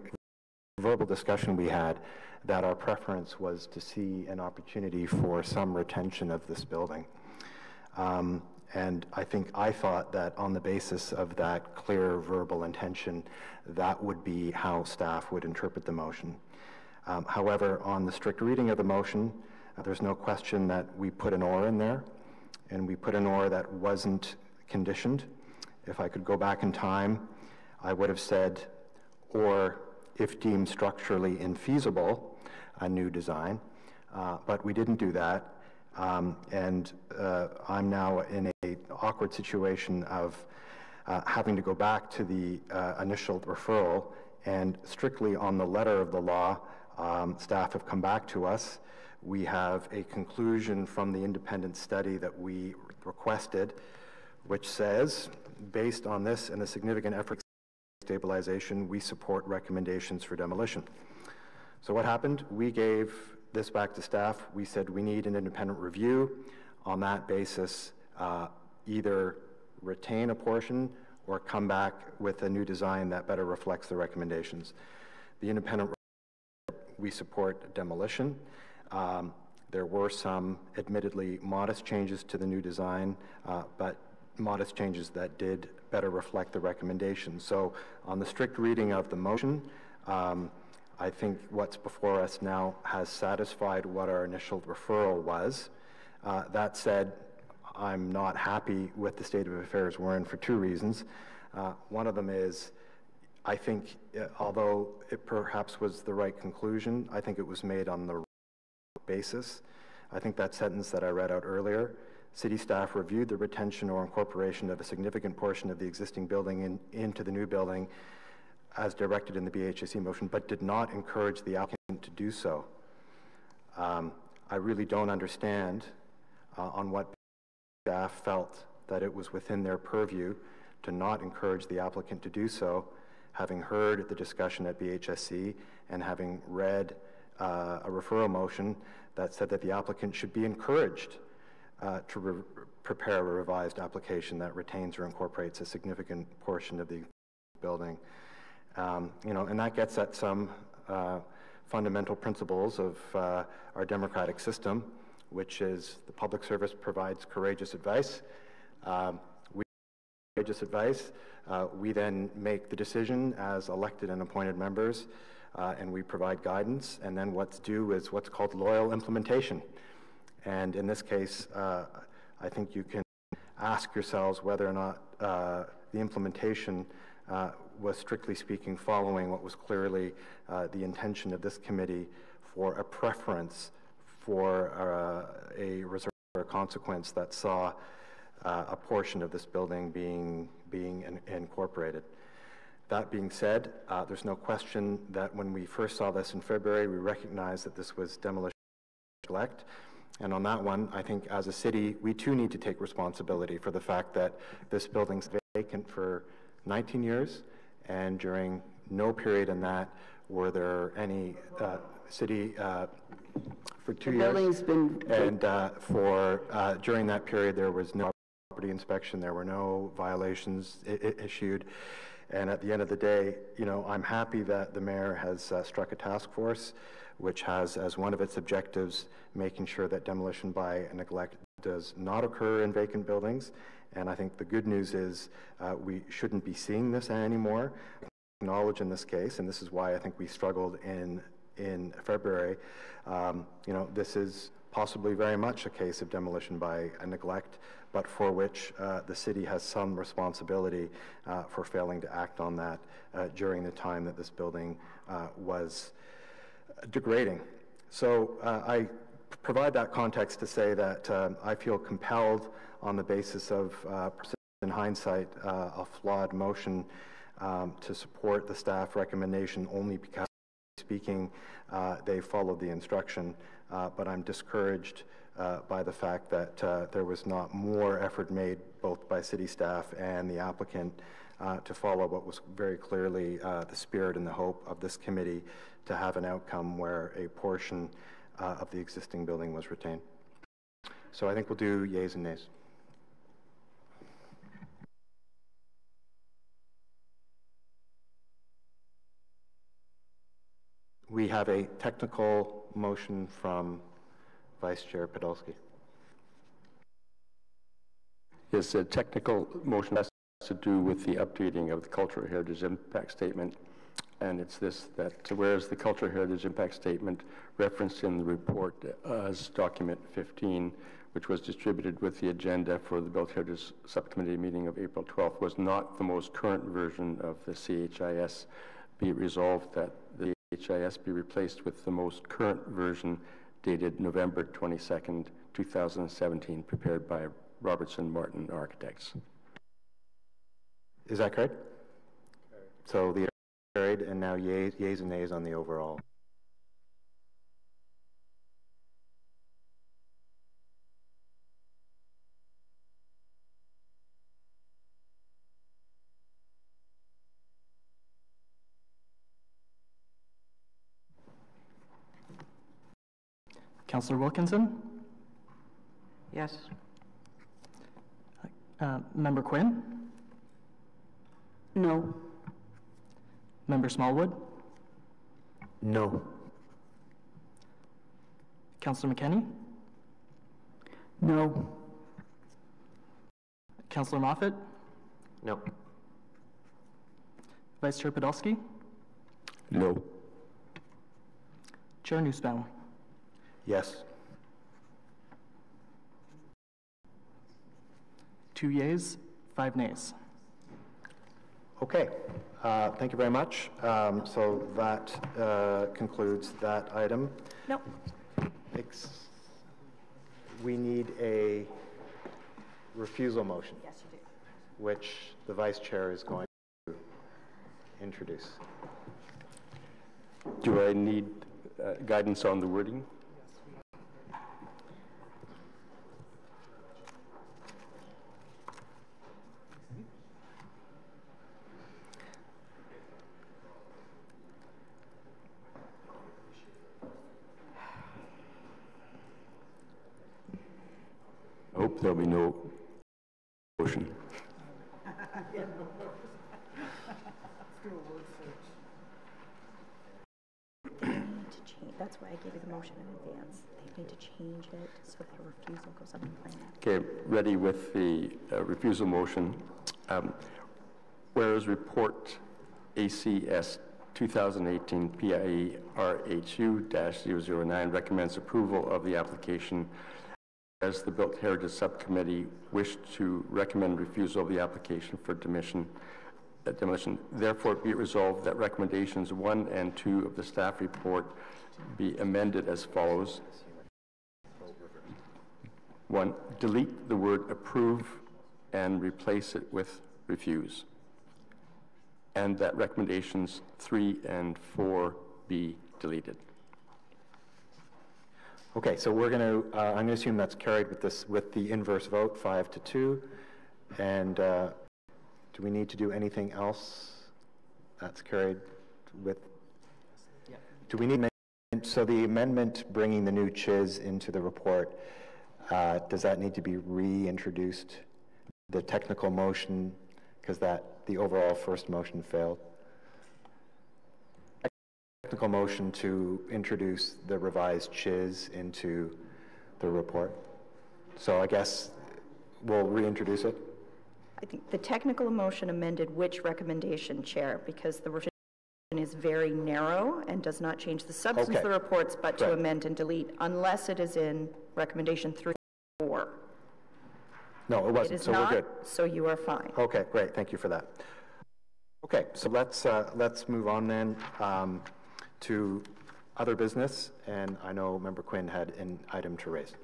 verbal discussion we had that our preference was to see an opportunity for some retention of this building. And I thought that on the basis of that clear verbal intention, that would be how staff would interpret the motion. However, on the strict reading of the motion, there's no question that we put an or in there, and we put an or that wasn't conditioned. If I could go back in time, I would have said, or if deemed structurally infeasible, a new design, but we didn't do that. And I'm now in an awkward situation of having to go back to the initial referral, and strictly on the letter of the law, staff have come back to us. We have a conclusion from the independent study that we requested, which says, based on this and the significant efforts of stabilization, we support recommendations for demolition. So what happened? We gave this back to staff. We said we need an independent review. On that basis, either retain a portion or come back with a new design that better reflects the recommendations. The independent we support demolition. There were some admittedly modest changes to the new design, but modest changes that did better reflect the recommendations. So on the strict reading of the motion, I think what's before us now has satisfied what our initial referral was. That said, I'm not happy with the state of affairs we're in for two reasons. One of them is, I think, although it perhaps was the right conclusion, I think it was made on the wrong basis. I think that sentence that I read out earlier, city staff reviewed the retention or incorporation of a significant portion of the existing building into the new building as directed in the BHSC motion, but did not encourage the applicant to do so. I really don't understand on what staff felt that it was within their purview to not encourage the applicant to do so, having heard the discussion at BHSC and having read a referral motion that said that the applicant should be encouraged to prepare a revised application that retains or incorporates a significant portion of the building. And that gets at some fundamental principles of our democratic system, which is the public service provides courageous advice. We then make the decision as elected and appointed members, and we provide guidance, and then what's due is what's called loyal implementation. And in this case, I think you can ask yourselves whether or not the implementation was, strictly speaking, following what was clearly the intention of this committee for a preference for a reserve or a consequence that saw a portion of this building being incorporated. That being said, there's no question that when we first saw this in February, we recognized that this was demolition neglect. And on that one, I think as a city, we too need to take responsibility for the fact that this building's vacant for 19 years, and during no period in that were there any city for 2 years. Building's been and during that period, there was no property inspection, there were no violations issued. And at the end of the day, I'm happy that the mayor has struck a task force which has as one of its objectives making sure that demolition by neglect does not occur in vacant buildings. And I think the good news is we shouldn't be seeing this anymore. Acknowledge in this case, and this is why I think we struggled in February, this is possibly very much a case of demolition by neglect, but for which the city has some responsibility for failing to act on that during the time that this building was degrading. So I provide that context to say that I feel compelled on the basis of, in hindsight, a flawed motion to support the staff recommendation only because, speaking, they followed the instruction, but I'm discouraged by the fact that there was not more effort made both by city staff and the applicant to follow what was very clearly the spirit and the hope of this committee to have an outcome where a portion of the existing building was retained. So I think we'll do yeas and nays. We have a technical motion from Vice Chair Podolsky. Yes, a technical motion has to do with the updating of the Cultural Heritage Impact Statement. And it's this, that whereas the Cultural Heritage Impact Statement referenced in the report as document 15, which was distributed with the agenda for the Built Heritage Subcommittee meeting of April 12th, was not the most current version of the CHIS, be it resolved that the CHIS be replaced with the most current version dated November 22nd, 2017, prepared by Robertson Martin Architects. Is that correct? So the carried, and now yeas and nays on the overall. Councillor Wilkinson? Yes. Member Quinn? No. Member Smallwood? No. Councillor McKenney? No. Councillor Moffat? No. Vice Chair Podolsky? No. Chair Newsbaum? Yes. 2 yeas, 5 nays. Okay, thank you very much. So that concludes that item. No. We need a refusal motion. Yes, you do. Which the vice chair is going to introduce. Do I need guidance on the wording? I hope there'll be no motion. That's why I gave you the motion in advance. They need to change it so that a refusal goes on the plan. Okay, ready with the refusal motion. Whereas report ACS 2018 PIE RHU-009 recommends approval of the application, as the Built Heritage Subcommittee wished to recommend refusal of the application for demolition. Therefore, be it resolved that recommendations 1 and 2 of the staff report be amended as follows. 1, delete the word approve and replace it with refuse. And that recommendations 3 and 4 be deleted. Okay, so we're going to, I'm going to assume that's carried with the inverse vote, 5-2. And do we need to do anything else that's carried with? Yeah. Do we need, so the amendment bringing the new CHIS into the report, does that need to be reintroduced? The technical motion, because the overall first motion failed. Technical motion to introduce the revised CHIS into the report. So I guess we'll reintroduce it. I think the technical motion amended which recommendation, Chair, because the revision is very narrow and does not change the substance of the reports, but to amend and delete, unless it is in recommendation 3 or 4. No, it wasn't, it is so not, we're good. So you are fine. Okay, great, thank you for that. Okay, so let's move on then to other business, and I know Member Quinn had an item to raise.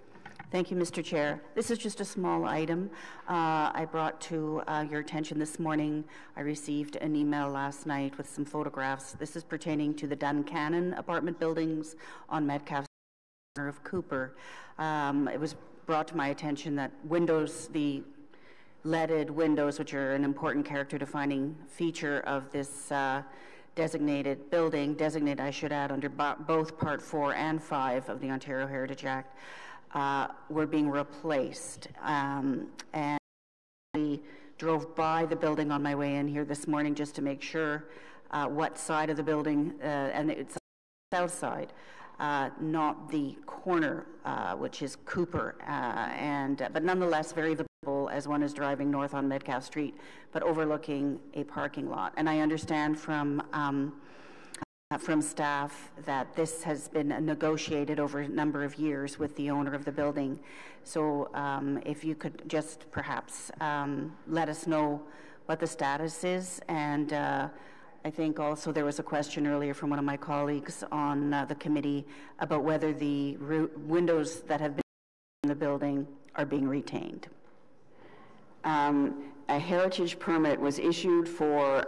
Thank you, Mr. Chair. This is just a small item I brought to your attention this morning. I received an email last night with some photographs. This is pertaining to the Duncannon apartment buildings on Metcalfe corner of Cooper. It was brought to my attention that windows, the leaded windows, which are an important character-defining feature of this designated building, I should add, under both Part 4 and 5 of the Ontario Heritage Act, were being replaced. And we drove by the building on my way in here this morning just to make sure what side of the building, and it's the south side, not the corner, which is Cooper, but nonetheless very visible as one is driving north on Metcalfe Street, but overlooking a parking lot. And I understand from staff that this has been negotiated over a number of years with the owner of the building. So if you could just perhaps let us know what the status is. And I think also there was a question earlier from one of my colleagues on the committee about whether the windows that have been in the building are being retained. A heritage permit was issued for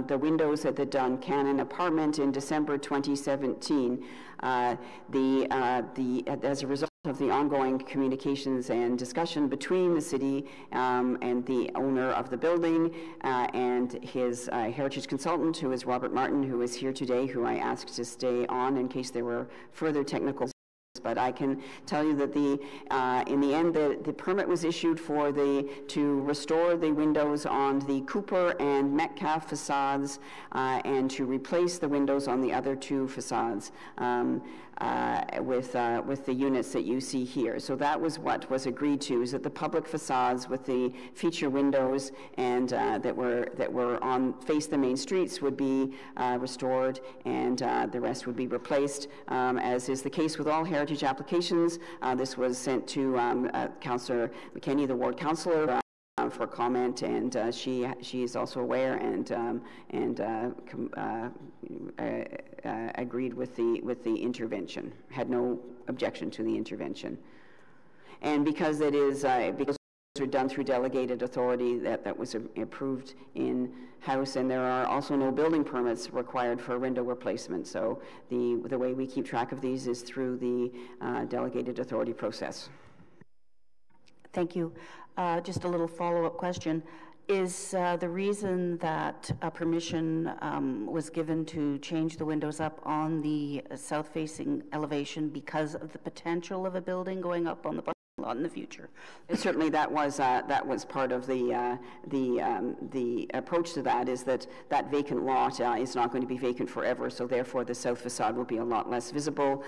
the windows at the Duncannon apartment in December 2017. As a result of the ongoing communications and discussion between the city and the owner of the building and his heritage consultant, who is Robert Martin, who is here today, who I asked to stay on in case there were further technical, but But I can tell you that in the end, the permit was issued to restore the windows on the Cooper and Metcalf facades and to replace the windows on the other two facades with the units that you see here. So that was what was agreed to, is that the public facades with the feature windows and that were face the main streets would be restored, and the rest would be replaced. As is the case with all heritage applications, this was sent to Councillor McKenney, the ward councillor, for comment, and she is also aware and agreed with the intervention. Had no objection to the intervention, and because it is because are done through delegated authority, that was approved in House, and there are also no building permits required for window replacement. So the way we keep track of these is through the delegated authority process. Thank you. Just a little follow-up question. Is the reason that permission was given to change the windows up on the south-facing elevation because of the potential of a building going up on the parking lot in the future? And certainly that was part of the approach to that, is that vacant lot is not going to be vacant forever, so therefore the south facade will be a lot less visible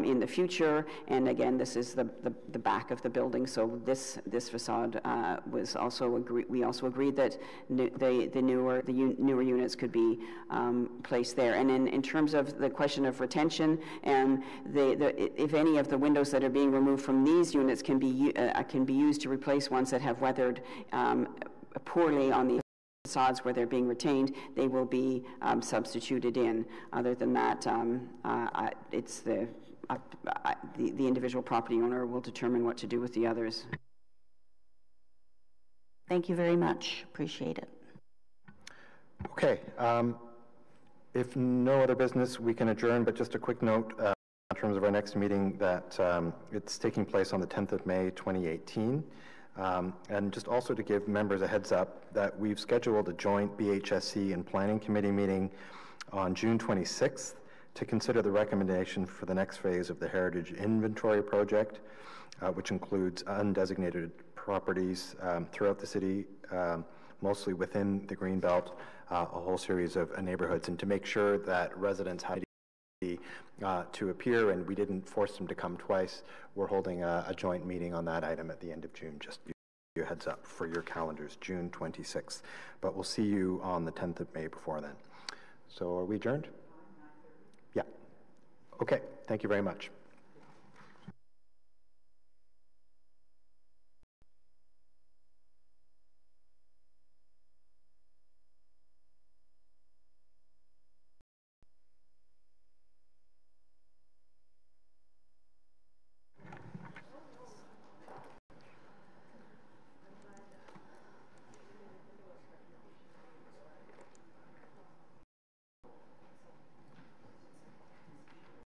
in the future. And again, this is the back of the building, so this facade was also we also agreed that the newer units could be placed there. And in terms of the question of retention, if any of the windows that are being removed from these units can be used to replace ones that have weathered poorly on the facades where they're being retained, they will be substituted in. Other than that, it's the individual property owner will determine what to do with the others. Thank you very much. Appreciate it. Okay. If no other business, we can adjourn, but just a quick note in terms of our next meeting that it's taking place on the 10th of May, 2018. And just also to give members a heads up that we've scheduled a joint BHSC and Planning Committee meeting on June 26th to consider the recommendation for the next phase of the Heritage Inventory Project, which includes undesignated properties throughout the city, mostly within the Greenbelt, a whole series of neighborhoods, and to make sure that residents had to appear, and we didn't force them to come twice. We're holding a joint meeting on that item at the end of June. Just give you a heads up for your calendars, June 26th. But we'll see you on the 10th of May before then. So are we adjourned? Yeah. Okay. Thank you very much.